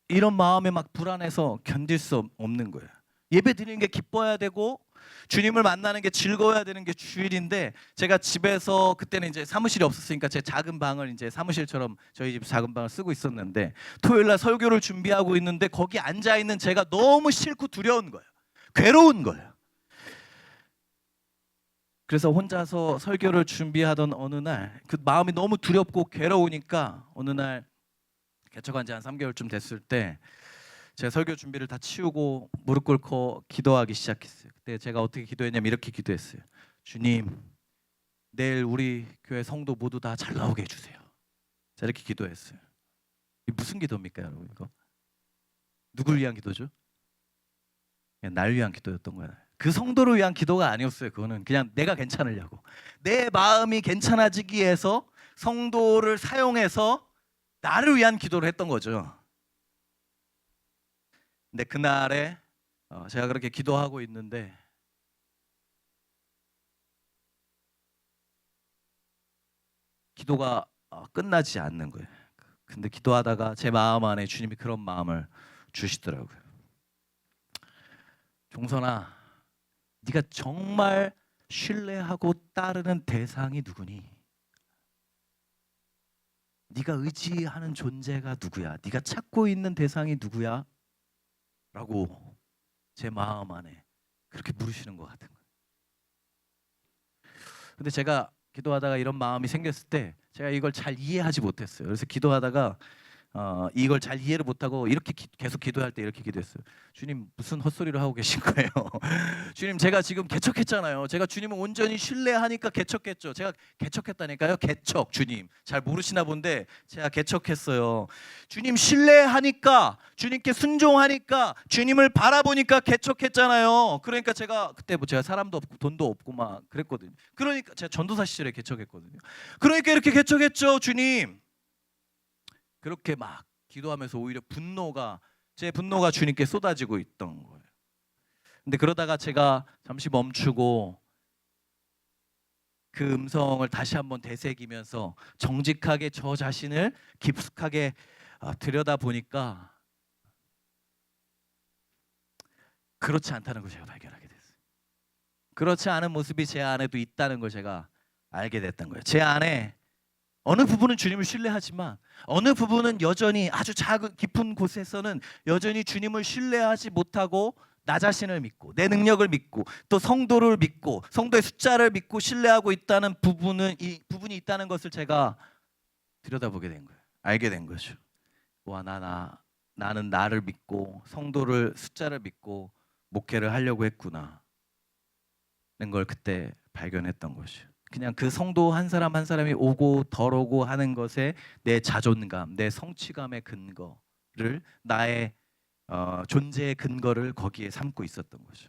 이런 마음에 막 불안해서 견딜 수 없는 거예요. 예배 드리는 게 기뻐야 되고 주님을 만나는 게 즐거워야 되는 게 주일인데, 제가 집에서 그때는 이제 사무실이 없었으니까 제 작은 방을 이제 사무실처럼 저희 집 작은 방을 쓰고 있었는데, 토요일 날 설교를 준비하고 있는데 거기 앉아 있는 제가 너무 싫고 두려운 거예요. 괴로운 거예요. 그래서 혼자서 설교를 준비하던 어느 날, 그 마음이 너무 두렵고 괴로우니까 어느 날 개척한 지 한 3개월쯤 됐을 때 제가 설교 준비를 다 치우고 무릎 꿇고 기도하기 시작했어요. 그때 제가 어떻게 기도했냐면 이렇게 기도했어요. 주님, 내일 우리 교회 성도 모두 다 잘 나오게 해주세요. 제가 이렇게 기도했어요. 이게 무슨 기도입니까, 여러분? 이거 누굴 위한 기도죠? 그냥 날 위한 기도였던 거예요. 그 성도를 위한 기도가 아니었어요. 그거는 그냥 내가 괜찮으려고, 내 마음이 괜찮아지기 위해서 성도를 사용해서 나를 위한 기도를 했던 거죠. 근데 그날에 제가 그렇게 기도하고 있는데 기도가 끝나지 않는 거예요. 근데 기도하다가 제 마음 안에 주님이 그런 마음을 주시더라고요. 종선아, 네가 정말 신뢰하고 따르는 대상이 누구니? 네가 의지하는 존재가 누구야? 네가 찾고 있는 대상이 누구야? 라고 제 마음 안에 그렇게 물으시는 것 같은 거예요. 근데 제가 기도하다가 이런 마음이 생겼을 때 제가 이걸 잘 이해하지 못했어요. 그래서 기도하다가 이걸 잘 이해를 못하고 이렇게 계속 기도할 때 이렇게 기도했어요. 주님, 무슨 헛소리를 하고 계신 거예요? 주님, 제가 지금 개척했잖아요. 제가 주님을 온전히 신뢰하니까 개척했죠. 제가 개척했다니까요. 개척. 주님 잘 모르시나 본데 제가 개척했어요. 주님 신뢰하니까, 주님께 순종하니까, 주님을 바라보니까 개척했잖아요. 그러니까 제가 그때 뭐 제가 사람도 없고 돈도 없고 막 그랬거든요. 그러니까 제가 전도사 시절에 개척했거든요. 그러니까 이렇게 개척했죠. 주님, 그렇게 막 기도하면서 오히려 제 분노가 주님께 쏟아지고 있던 거예요. 근데 그러다가 제가 잠시 멈추고 그 음성을 다시 한번 되새기면서 정직하게 저 자신을 깊숙하게 들여다 보니까 그렇지 않다는 걸 제가 발견하게 됐어요. 그렇지 않은 모습이 제 안에도 있다는 걸 제가 알게 됐던 거예요. 제 안에 어느 부분은 주님을 신뢰하지만 어느 부분은 여전히 아주 작은 깊은 곳에서는 여전히 주님을 신뢰하지 못하고 나 자신을 믿고 내 능력을 믿고 또 성도를 믿고 성도의 숫자를 믿고 신뢰하고 있다는 부분이 있다는 것을 제가 들여다보게 된 거예요. 알게 된 거죠. 와, 나는 나를 믿고 성도를 숫자를 믿고 목회를 하려고 했구나 는 걸 그때 발견했던 거죠. 그냥 그 성도 한 사람 한 사람이 오고 덜 오고 하는 것에 내 자존감, 내 성취감의 근거를, 나의 존재의 근거를 거기에 삼고 있었던 거죠.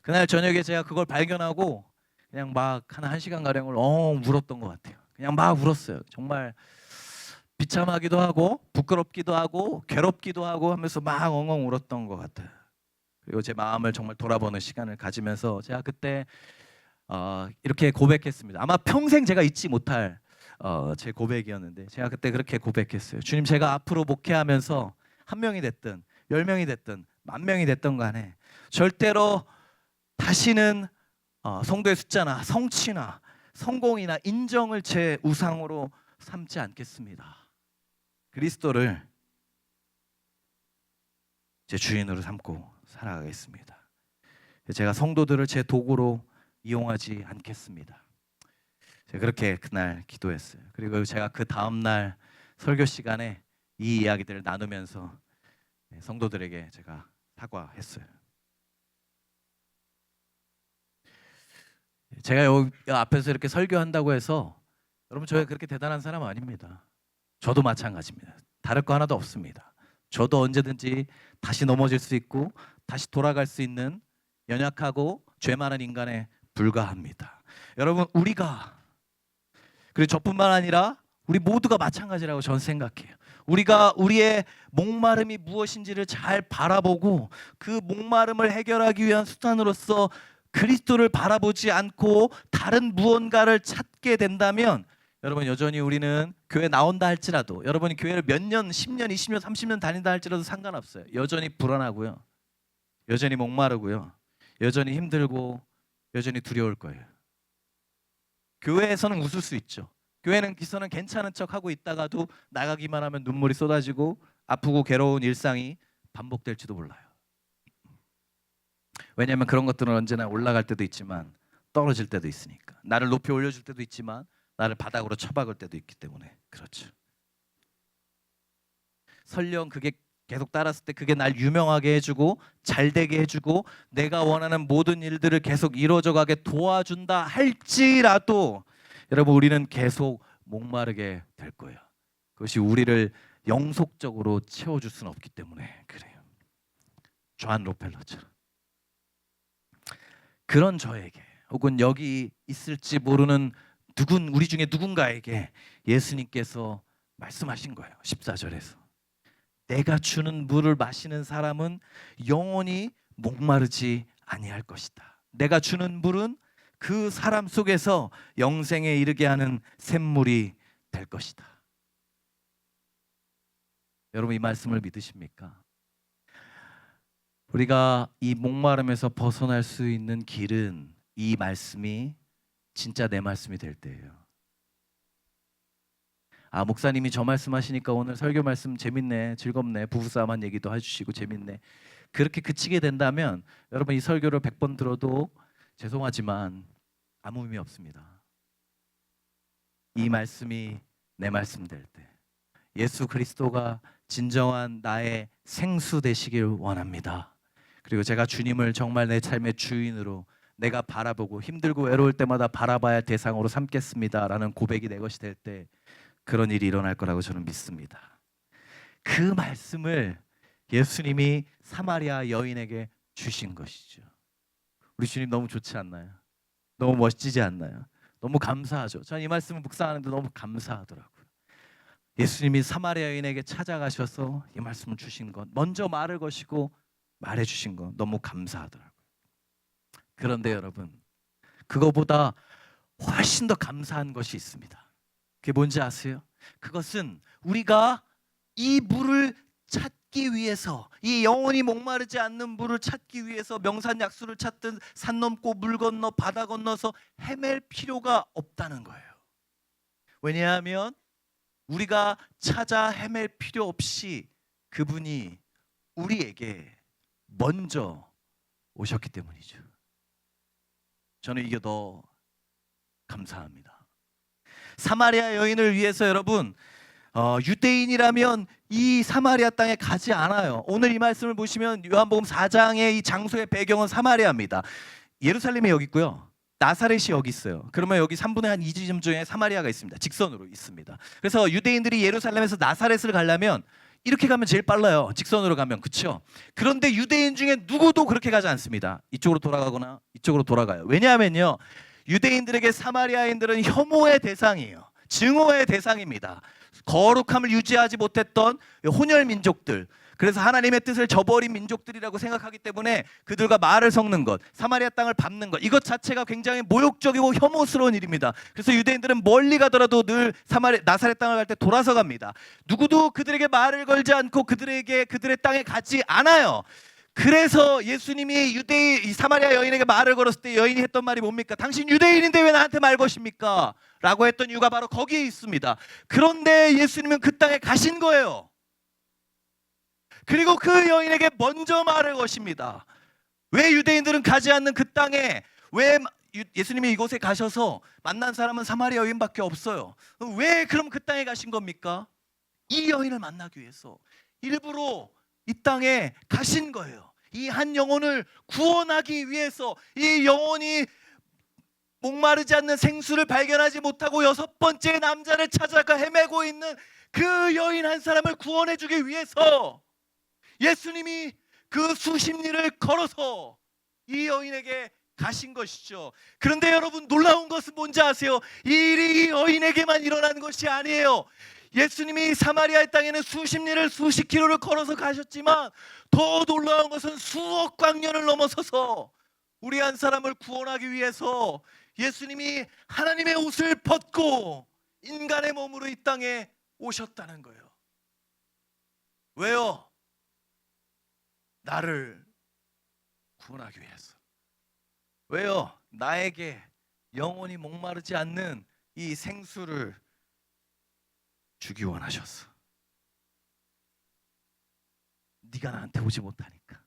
그날 저녁에 제가 그걸 발견하고 그냥 막 한 시간 가량을 울었던 것 같아요. 그냥 막 울었어요. 정말 비참하기도 하고 부끄럽기도 하고 괴롭기도 하고 하면서 막 엉엉 울었던 것 같아요. 그리고 제 마음을 정말 돌아보는 시간을 가지면서 제가 그때 이렇게 고백했습니다. 아마 평생 제가 잊지 못할 제 고백이었는데 제가 그때 그렇게 고백했어요. 주님, 제가 앞으로 목회하면서 1명이 됐든 10명이 됐든 10,000명이 됐든 간에 절대로 다시는 성도의 숫자나 성취나 성공이나 인정을 제 우상으로 삼지 않겠습니다. 그리스도를 제 주인으로 삼고 살아가겠습니다. 제가 성도들을 제 도구로 이용하지 않겠습니다. 제가 그렇게 그날 기도했어요. 그리고 제가 그 다음날 설교 시간에 이 이야기들을 나누면서 성도들에게 제가 사과했어요. 제가 여기 앞에서 이렇게 설교한다고 해서 여러분 저희가 그렇게 대단한 사람 아닙니다. 저도 마찬가지입니다. 다를 거 하나도 없습니다. 저도 언제든지 다시 넘어질 수 있고 다시 돌아갈 수 있는 연약하고 죄 많은 인간에 불과합니다. 여러분 우리가 그리고 저뿐만 아니라 우리 모두가 마찬가지라고 저는 생각해요. 우리가 우리의 목마름이 무엇인지를 잘 바라보고 그 목마름을 해결하기 위한 수단으로서 그리스도를 바라보지 않고 다른 무언가를 찾게 된다면 여러분 여전히 우리는 교회 나온다 할지라도 여러분이 교회를 몇 년, 10년, 20년, 30년 다닌다 할지라도 상관없어요. 여전히 불안하고요. 여전히 목마르고요. 여전히 힘들고 여전히 두려울 거예요. 교회에서는 웃을 수 있죠. 교회는 기서는 괜찮은 척하고 있다가도 나가기만 하면 눈물이 쏟아지고 아프고 괴로운 일상이 반복될지도 몰라요. 왜냐하면 그런 것들은 언제나 올라갈 때도 있지만 떨어질 때도 있으니까. 나를 높이 올려줄 때도 있지만 나를 바닥으로 쳐박을 때도 있기 때문에 그렇죠. 설령 그게 계속 따랐을 때 그게 날 유명하게 해주고 잘되게 해주고 내가 원하는 모든 일들을 계속 이루어져 가게 도와준다 할지라도 여러분 우리는 계속 목마르게 될 거예요. 그것이 우리를 영속적으로 채워줄 수는 없기 때문에 그래요. 존 록펠러처럼 그런 저에게 혹은 여기 있을지 모르는 우리 중에 누군가에게 예수님께서 말씀하신 거예요. 14절에서 내가 주는 물을 마시는 사람은 영원히 목마르지 아니할 것이다. 내가 주는 물은 그 사람 속에서 영생에 이르게 하는 샘물이 될 것이다. 여러분 이 말씀을 믿으십니까? 우리가 이 목마름에서 벗어날 수 있는 길은 이 말씀이 진짜 내 말씀이 될 때예요. 목사님이 저 말씀하시니까 오늘 설교 말씀 재밌네, 즐겁네, 부부싸움한 얘기도 해주시고 재밌네. 그렇게 그치게 된다면 여러분 이 설교를 100번 들어도 죄송하지만 아무 의미 없습니다. 이 말씀이 내 말씀 될 때 예수 그리스도가 진정한 나의 생수 되시길 원합니다. 그리고 제가 주님을 정말 내 삶의 주인으로 내가 바라보고 힘들고 외로울 때마다 바라봐야 할 대상으로 삼겠습니다 라는 고백이 내 것이 될 때 그런 일이 일어날 거라고 저는 믿습니다. 그 말씀을 예수님이 사마리아 여인에게 주신 것이죠. 우리 주님 너무 좋지 않나요? 너무 멋지지 않나요? 너무 감사하죠. 저는 이 말씀을 묵상하는데 너무 감사하더라고요. 예수님이 사마리아 여인에게 찾아가셔서 이 말씀을 주신 것, 먼저 말을 거시고 말해주신 것 너무 감사하더라고요. 그런데 여러분 그거보다 훨씬 더 감사한 것이 있습니다. 그게 뭔지 아세요? 그것은 우리가 이 물을 찾기 위해서 이 영원히 목마르지 않는 물을 찾기 위해서 명산약수를 찾든 산 넘고 물 건너 바다 건너서 헤맬 필요가 없다는 거예요. 왜냐하면 우리가 찾아 헤맬 필요 없이 그분이 우리에게 먼저 오셨기 때문이죠. 저는 이게 더 감사합니다. 사마리아 여인을 위해서 여러분 유대인이라면 이 사마리아 땅에 가지 않아요. 오늘 이 말씀을 보시면 요한복음 4장의 이 장소의 배경은 사마리아입니다. 예루살렘이 여기 있고요. 나사렛이 여기 있어요. 그러면 여기 3분의 한 2지점 중에 사마리아가 있습니다. 직선으로 있습니다. 그래서 유대인들이 예루살렘에서 나사렛을 가려면 이렇게 가면 제일 빨라요. 직선으로 가면. 그렇죠? 그런데 유대인 중에 누구도 그렇게 가지 않습니다. 이쪽으로 돌아가거나 이쪽으로 돌아가요. 왜냐하면요. 유대인들에게 사마리아인들은 혐오의 대상이에요. 증오의 대상입니다. 거룩함을 유지하지 못했던 혼혈 민족들, 그래서 하나님의 뜻을 저버린 민족들이라고 생각하기 때문에 그들과 말을 섞는 것, 사마리아 땅을 밟는 것, 이것 자체가 굉장히 모욕적이고 혐오스러운 일입니다. 그래서 유대인들은 멀리 가더라도 늘 나사렛 땅을 갈 때 돌아서 갑니다. 누구도 그들에게 말을 걸지 않고 그들의 땅에 가지 않아요. 그래서 예수님이 이 사마리아 여인에게 말을 걸었을 때 여인이 했던 말이 뭡니까? 당신 유대인인데 왜 나한테 말 거십니까? 라고 했던 이유가 바로 거기에 있습니다. 그런데 예수님은 그 땅에 가신 거예요. 그리고 그 여인에게 먼저 말을 거십니다. 왜 유대인들은 가지 않는 그 땅에 왜 예수님이 이곳에 가셔서 만난 사람은 사마리아 여인밖에 없어요? 왜 그럼 그 땅에 가신 겁니까? 이 여인을 만나기 위해서 일부러 이 땅에 가신 거예요. 이 한 영혼을 구원하기 위해서. 이 영혼이 목마르지 않는 생수를 발견하지 못하고 여섯 번째 남자를 찾아가 헤매고 있는 그 여인 한 사람을 구원해 주기 위해서 예수님이 그 수십 리를 걸어서 이 여인에게 가신 것이죠. 그런데 여러분, 놀라운 것은 뭔지 아세요? 이 일이 이 여인에게만 일어난 것이 아니에요. 예수님이 사마리아의 땅에는 수십 리를 수십 킬로를 걸어서 가셨지만 더 놀라운 것은 수억 광년을 넘어서서 우리 한 사람을 구원하기 위해서 예수님이 하나님의 옷을 벗고 인간의 몸으로 이 땅에 오셨다는 거예요. 왜요? 나를 구원하기 위해서. 왜요? 나에게 영원히 목마르지 않는 이 생수를 주기 원하셨어. 네가 나한테 오지 못하니까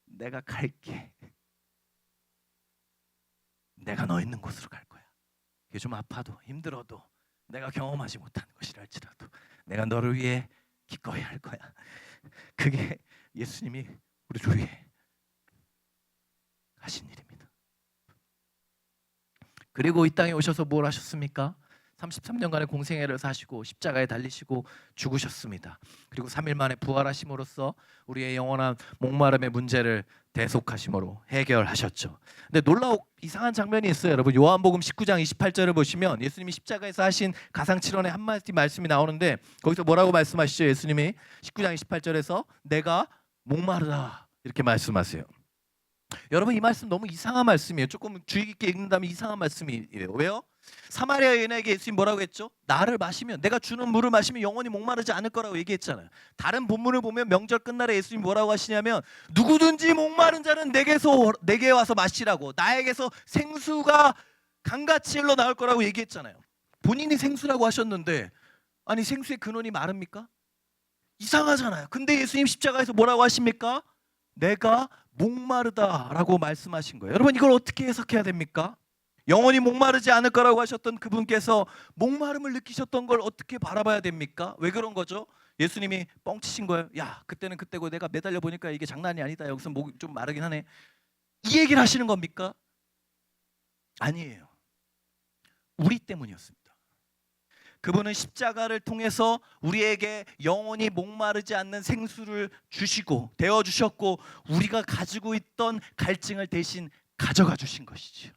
내가 갈게. 내가 너 있는 곳으로 갈 거야. 그게 좀 아파도 힘들어도 내가 경험하지 못한 것이랄지라도 내가 너를 위해 기꺼이 할 거야. 그게 예수님이 우리 위해 하신 일입니다. 그리고 이 땅에 오셔서 뭘 하셨습니까? 33년간의 공생애를 사시고 십자가에 달리시고 죽으셨습니다. 그리고 3일 만에 부활하심으로써 우리의 영원한 목마름의 문제를 대속하심으로 해결하셨죠. 근데 놀라고 이상한 장면이 있어요. 여러분, 요한복음 19장 28절을 보시면 예수님이 십자가에서 하신 가상칠언의 한마디 말씀이 나오는데 거기서 뭐라고 말씀하시죠? 예수님이 19장 28절에서 내가 목마르다 이렇게 말씀하세요. 여러분, 이 말씀 너무 이상한 말씀이에요. 조금 주의 깊게 읽는다면 이상한 말씀이에요. 왜요? 사마리아 여인에게 예수님 뭐라고 했죠? 나를 마시면, 내가 주는 물을 마시면 영원히 목마르지 않을 거라고 얘기했잖아요. 다른 본문을 보면 명절 끝날에 예수님 뭐라고 하시냐면 누구든지 목마른 자는 내게 와서 마시라고, 나에게서 생수가 강같이 흘러나올 거라고 얘기했잖아요. 본인이 생수라고 하셨는데 아니 생수의 근원이 마릅니까? 이상하잖아요. 근데 예수님 십자가에서 뭐라고 하십니까? 내가 목마르다라고 말씀하신 거예요. 여러분, 이걸 어떻게 해석해야 됩니까? 영원히 목마르지 않을 거라고 하셨던 그분께서 목마름을 느끼셨던 걸 어떻게 바라봐야 됩니까? 왜 그런 거죠? 예수님이 뻥치신 거예요. 야, 그때는 그때고 내가 매달려 보니까 이게 장난이 아니다. 여기서 목이 좀 마르긴 하네. 이 얘기를 하시는 겁니까? 아니에요. 우리 때문이었습니다. 그분은 십자가를 통해서 우리에게 영원히 목마르지 않는 생수를 주시고 되어주셨고 우리가 가지고 있던 갈증을 대신 가져가 주신 것이죠.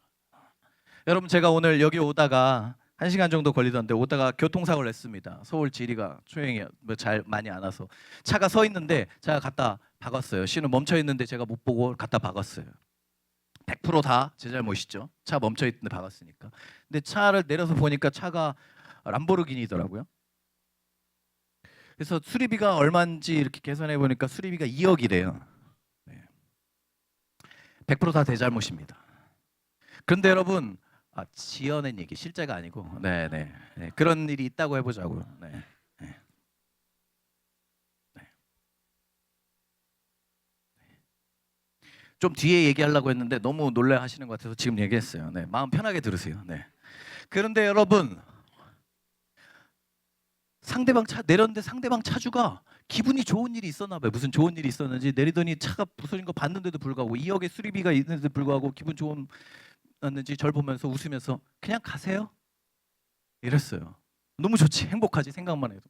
여러분, 제가 오늘 여기 오다가 1시간 정도 걸리던데 오다가 교통사고를 냈습니다. 서울 지리가 초행이 잘 많이 안 와서 차가 서 있는데 제가 갖다 박았어요. 신호 멈춰 있는데 제가 못 보고 갖다 박았어요. 100% 다 제 잘못이죠. 차 멈춰 있는데 박았으니까. 근데 차를 내려서 보니까 차가 람보르기니더라고요. 그래서 수리비가 얼마인지 이렇게 계산해 보니까 수리비가 2억이래요. 100% 다 제 잘못입니다. 그런데 여러분, 지어낸 얘기, 실제가 아니고, 네. 그런 일이 있다고 해보자고요. 네. 좀 뒤에 얘기하려고 했는데 너무 놀래하시는 것 같아서 지금 얘기했어요. 네, 마음 편하게 들으세요. 네. 그런데 여러분, 상대방 차 내렸는데 상대방 차주가 기분이 좋은 일이 있었나 봐요. 무슨 좋은 일이 있었는지 내리더니 차가 부서진 거 봤는데도 불구하고 2억의 수리비가 있는데도 불구하고 기분 좋았는지 절 보면서 웃으면서 그냥 가세요 이랬어요. 너무 좋지, 행복하지, 생각만 해도.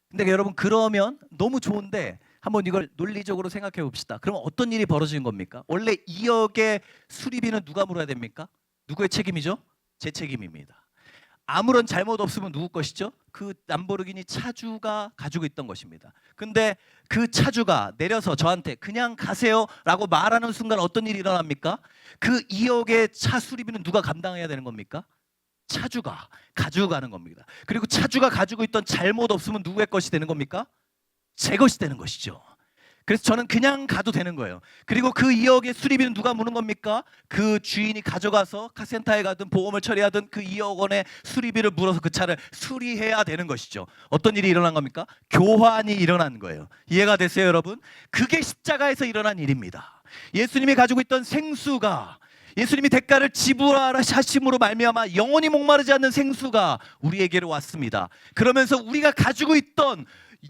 근데 여러분, 그러면 너무 좋은데 한번 이걸 논리적으로 생각해 봅시다. 그럼 어떤 일이 벌어지는 겁니까? 원래 2억의 수리비는 누가 물어야 됩니까? 누구의 책임이죠? 제 책임입니다. 아무런 잘못 없으면 누구 것이죠? 그 람보르기니 차주가 가지고 있던 것입니다. 근데 그 차주가 내려서 저한테 그냥 가세요 라고 말하는 순간 어떤 일이 일어납니까? 그 2억의 차 수리비는 누가 감당해야 되는 겁니까? 차주가 가지고 가는 겁니다. 그리고 차주가 가지고 있던 잘못 없으면 누구의 것이 되는 겁니까? 제 것이 되는 것이죠. 그래서 저는 그냥 가도 되는 거예요. 그리고 그 2억의 수리비는 누가 무는 겁니까? 그 주인이 가져가서 카센터에 가든 보험을 처리하든 그 2억 원의 수리비를 물어서 그 차를 수리해야 되는 것이죠. 어떤 일이 일어난 겁니까? 교환이 일어난 거예요. 이해가 되세요, 여러분? 그게 십자가에서 일어난 일입니다. 예수님이 가지고 있던 생수가, 예수님이 대가를 지불하심으로 말미암아 영원히 목마르지 않는 생수가 우리에게로 왔습니다. 그러면서 우리가 가지고 있던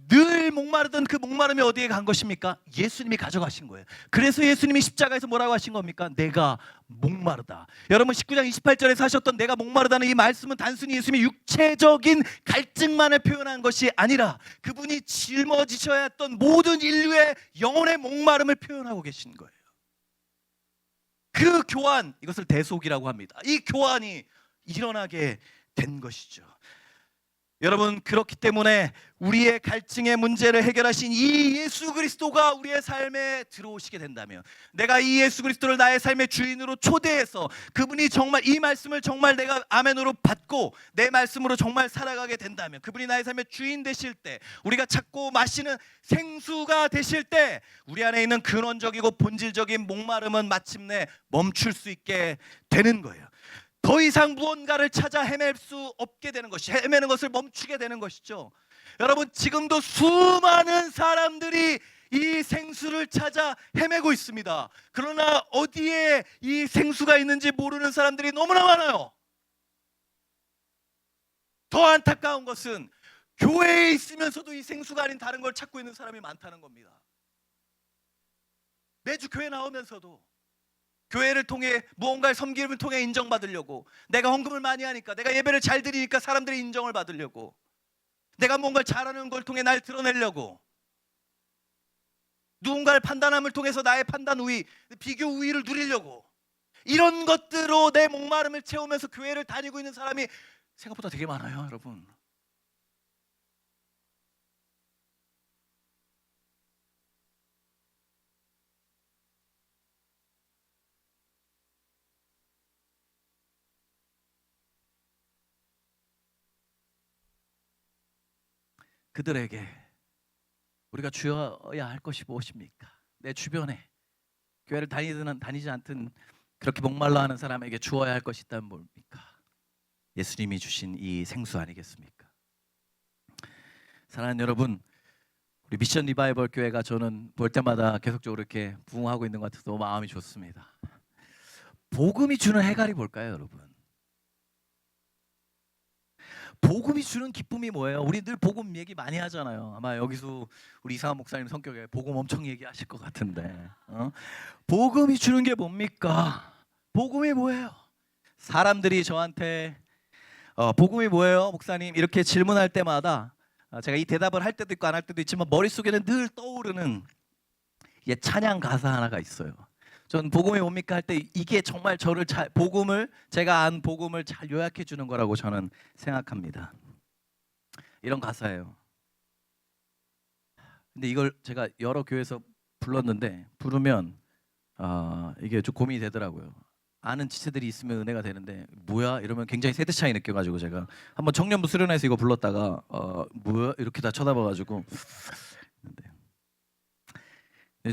늘 목마르던 그 목마름이 어디에 간 것입니까? 예수님이 가져가신 거예요. 그래서 예수님이 십자가에서 뭐라고 하신 겁니까? 내가 목마르다. 여러분 19장 28절에서 하셨던 내가 목마르다는 이 말씀은 단순히 예수님이 육체적인 갈증만을 표현한 것이 아니라 그분이 짊어지셔야 했던 모든 인류의 영혼의 목마름을 표현하고 계신 거예요. 그 교환, 이것을 대속이라고 합니다. 이 교환이 일어나게 된 것이죠. 여러분, 그렇기 때문에 우리의 갈증의 문제를 해결하신 이 예수 그리스도가 우리의 삶에 들어오시게 된다면, 내가 이 예수 그리스도를 나의 삶의 주인으로 초대해서 그분이 정말 이 말씀을 정말 내가 아멘으로 받고 내 말씀으로 정말 살아가게 된다면, 그분이 나의 삶의 주인 되실 때, 우리가 찾고 마시는 생수가 되실 때 우리 안에 있는 근원적이고 본질적인 목마름은 마침내 멈출 수 있게 되는 거예요. 더 이상 무언가를 찾아 헤맬 수 없게 되는 것이, 헤매는 것을 멈추게 되는 것이죠. 여러분, 지금도 수많은 사람들이 이 생수를 찾아 헤매고 있습니다. 그러나 어디에 이 생수가 있는지 모르는 사람들이 너무나 많아요. 더 안타까운 것은 교회에 있으면서도 이 생수가 아닌 다른 걸 찾고 있는 사람이 많다는 겁니다. 매주 교회 나오면서도 교회를 통해 무언가의 섬김을 통해 인정받으려고, 내가 헌금을 많이 하니까, 내가 예배를 잘 드리니까 사람들이 인정을 받으려고, 내가 뭔가를 잘하는 걸 통해 날 드러내려고, 누군가를 판단함을 통해서 나의 판단 우위, 비교 우위를 누리려고, 이런 것들로 내 목마름을 채우면서 교회를 다니고 있는 사람이 생각보다 되게 많아요, 여러분. 그들에게 우리가 주어야 할 것이 무엇입니까? 내 주변에 교회를 다니든 다니지 않든 그렇게 목말라 하는 사람에게 주어야 할 것이 있다면 뭡니까? 예수님이 주신 이 생수 아니겠습니까? 사랑하는 여러분, 우리 미션 리바이벌 교회가 저는 볼 때마다 계속적으로 이렇게 부흥하고 있는 것 같아서 너무 마음이 좋습니다. 복음이 주는 해갈이 뭘까요, 여러분? 복음이 주는 기쁨이 뭐예요? 우리 늘 복음 얘기 많이 하잖아요. 아마 여기서 우리 이상한 목사님 성격에 복음 엄청 얘기하실 것 같은데, 복음이 주는 게 뭡니까? 복음이 뭐예요? 사람들이 저한테 복음이 뭐예요, 목사님? 이렇게 질문할 때마다 제가 이 대답을 할 때도 있고 안 할 때도 있지만 머릿속에는 늘 떠오르는 찬양 가사 하나가 있어요. 전 복음이 뭡니까 할 때 이게 정말 저를 복음을, 제가 안 복음을 잘 요약해 주는 거라고 저는 생각합니다. 이런 가사예요. 근데 이걸 제가 여러 교회에서 불렀는데 부르면 이게 좀 고민이 되더라고요. 아는 지체들이 있으면 은혜가 되는데 뭐야 이러면 굉장히 세대 차이 느껴가지고 제가 한번 청년부 수련회에서 이거 불렀다가 뭐야 이렇게 다 쳐다봐가지고.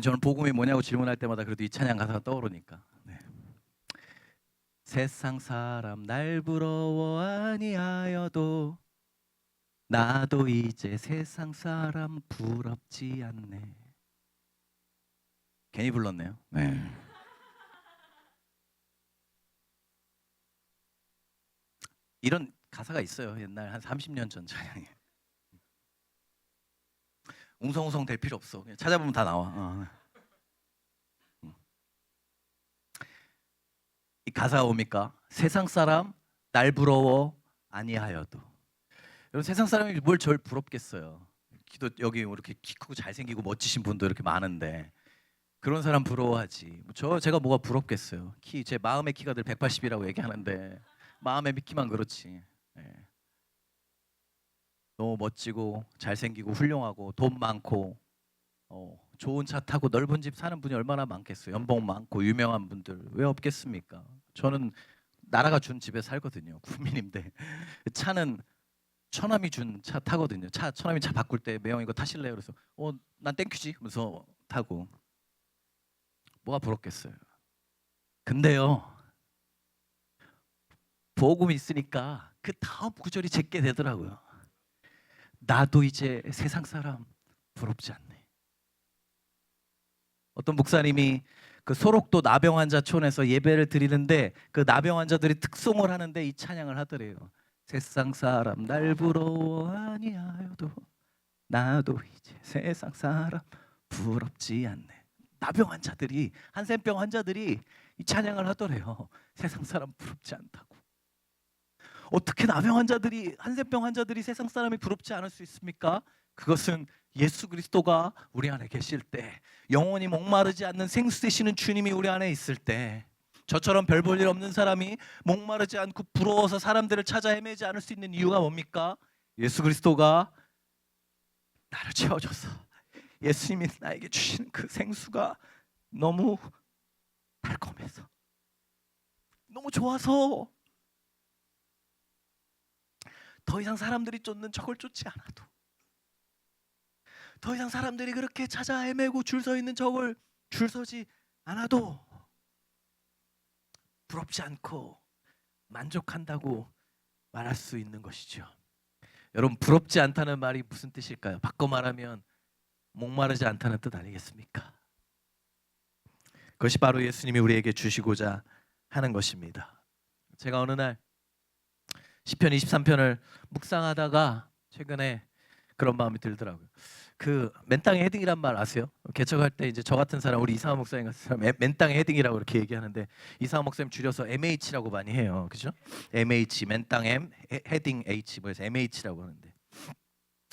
저는 복음이 뭐냐고 질문할 때마다 그래도 이 찬양 가사가 떠오르니까. 네. 세상 사람 날 부러워 아니하여도 나도 이제 세상 사람 부럽지 않네. 괜히 불렀네요. 네. 이런 가사가 있어요. 옛날 한 30년 전 찬양에. 웅성웅성 될 필요 없어. 그냥 찾아보면 다 나와. 이 가사가 뭡니까? 세상 사람 날 부러워 아니하여도. 여러분, 세상 사람이 뭘 절 부럽겠어요. 기도 여기 이렇게 키 크고 잘생기고 멋지신 분도 이렇게 많은데 그런 사람 부러워하지. 제가 뭐가 부럽겠어요. 제 마음의 키가 늘 180이라고 얘기하는데 마음의 키만 그렇지. 네. 너무 멋지고 잘생기고 훌륭하고 돈 많고 좋은 차 타고 넓은 집 사는 분이 얼마나 많겠어요. 연봉 많고 유명한 분들 왜 없겠습니까? 저는 나라가 준 집에 살거든요. 국민인데 차는 처남이 준 차 타거든요. 처남이 차 바꿀 때 매형 이거 타실래요? 그래서 난 땡큐지 하면서 타고. 뭐가 부럽겠어요. 근데요, 복음이 있으니까 그 다음 구절이 제게 되더라고요. 나도 이제 세상 사람 부럽지 않네. 어떤 목사님이 그 소록도 나병 환자촌에서 예배를 드리는데 그 나병 환자들이 특송을 하는데 이 찬양을 하더래요. 세상 사람 날 부러워 아니하여도 나도 이제 세상 사람 부럽지 않네. 나병 환자들이, 한센병 환자들이 이 찬양을 하더래요. 세상 사람 부럽지 않다고. 어떻게 나병 환자들이, 한센병 환자들이 세상 사람이 부럽지 않을 수 있습니까? 그것은 예수 그리스도가 우리 안에 계실 때, 영원히 목마르지 않는 생수 되시는 주님이 우리 안에 있을 때, 저처럼 별 볼 일 없는 사람이 목마르지 않고 부러워서 사람들을 찾아 헤매지 않을 수 있는 이유가 뭡니까? 예수 그리스도가 나를 채워줘서, 예수님이 나에게 주시는 그 생수가 너무 달콤해서, 너무 좋아서 더 이상 사람들이 쫓는 저걸 쫓지 않아도, 더 이상 사람들이 그렇게 찾아 헤매고 줄 서 있는 저걸 줄 서지 않아도 부럽지 않고 만족한다고 말할 수 있는 것이죠. 여러분, 부럽지 않다는 말이 무슨 뜻일까요? 바꿔 말하면 목마르지 않다는 뜻 아니겠습니까? 그것이 바로 예수님이 우리에게 주시고자 하는 것입니다. 제가 어느 날 시편 23편을 묵상하다가 최근에 그런 마음이 들더라고요. 그 맨땅에 헤딩이란 말 아세요? 개척할 때 이제 저 같은 사람, 우리 이상한 목사님 같은 사람 맨땅에 헤딩이라고 이렇게 얘기하는데, 이상한 목사님 줄여서 MH라고 많이 해요. 그죠? MH, 맨땅 M, 헤딩 H, 그래서 MH라고 하는데,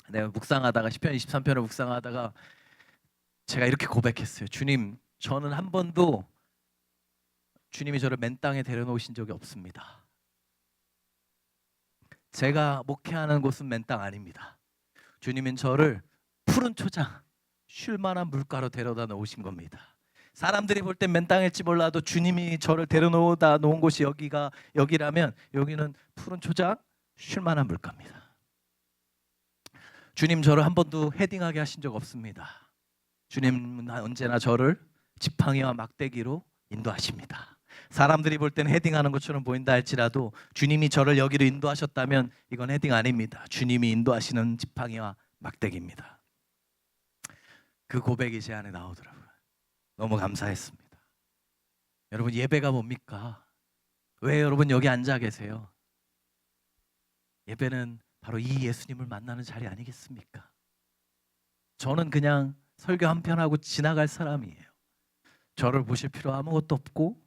내가 묵상하다가 시편 23편을 묵상하다가 제가 이렇게 고백했어요. 주님, 저는 한 번도 주님이 저를 맨땅에 데려놓으신 적이 없습니다. 제가 목회하는 곳은 맨땅 아닙니다. 주님은 저를 푸른 초장, 쉴 만한 물가로 데려다 놓으신 겁니다. 사람들이 볼 땐 맨땅일지 몰라도 주님이 저를 데려놓다 놓은 곳이 여기라면 여기는 푸른 초장, 쉴 만한 물가입니다. 주님, 저를 한 번도 헤딩하게 하신 적 없습니다. 주님은 언제나 저를 지팡이와 막대기로 인도하십니다. 사람들이 볼 때는 헤딩하는 것처럼 보인다 할지라도 주님이 저를 여기로 인도하셨다면 이건 헤딩 아닙니다. 주님이 인도하시는 지팡이와 막대기입니다. 그 고백이 제 안에 나오더라고요. 너무 감사했습니다. 여러분, 예배가 뭡니까? 왜 여러분 여기 앉아 계세요? 예배는 바로 이 예수님을 만나는 자리 아니겠습니까? 저는 그냥 설교 한 편 하고 지나갈 사람이에요. 저를 보실 필요 아무것도 없고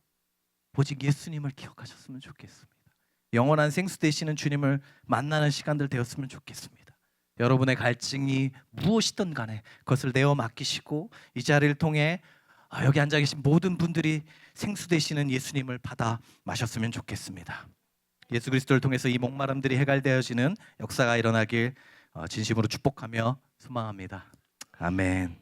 오직 예수님을 기억하셨으면 좋겠습니다. 영원한 생수 되시는 주님을 만나는 시간들 되었으면 좋겠습니다. 여러분의 갈증이 무엇이든 간에 그것을 내어 맡기시고 이 자리를 통해 여기 앉아 계신 모든 분들이 생수 되시는 예수님을 받아 마셨으면 좋겠습니다. 예수 그리스도를 통해서 이 목마름들이 해결되어지는 역사가 일어나길 진심으로 축복하며 소망합니다. 아멘.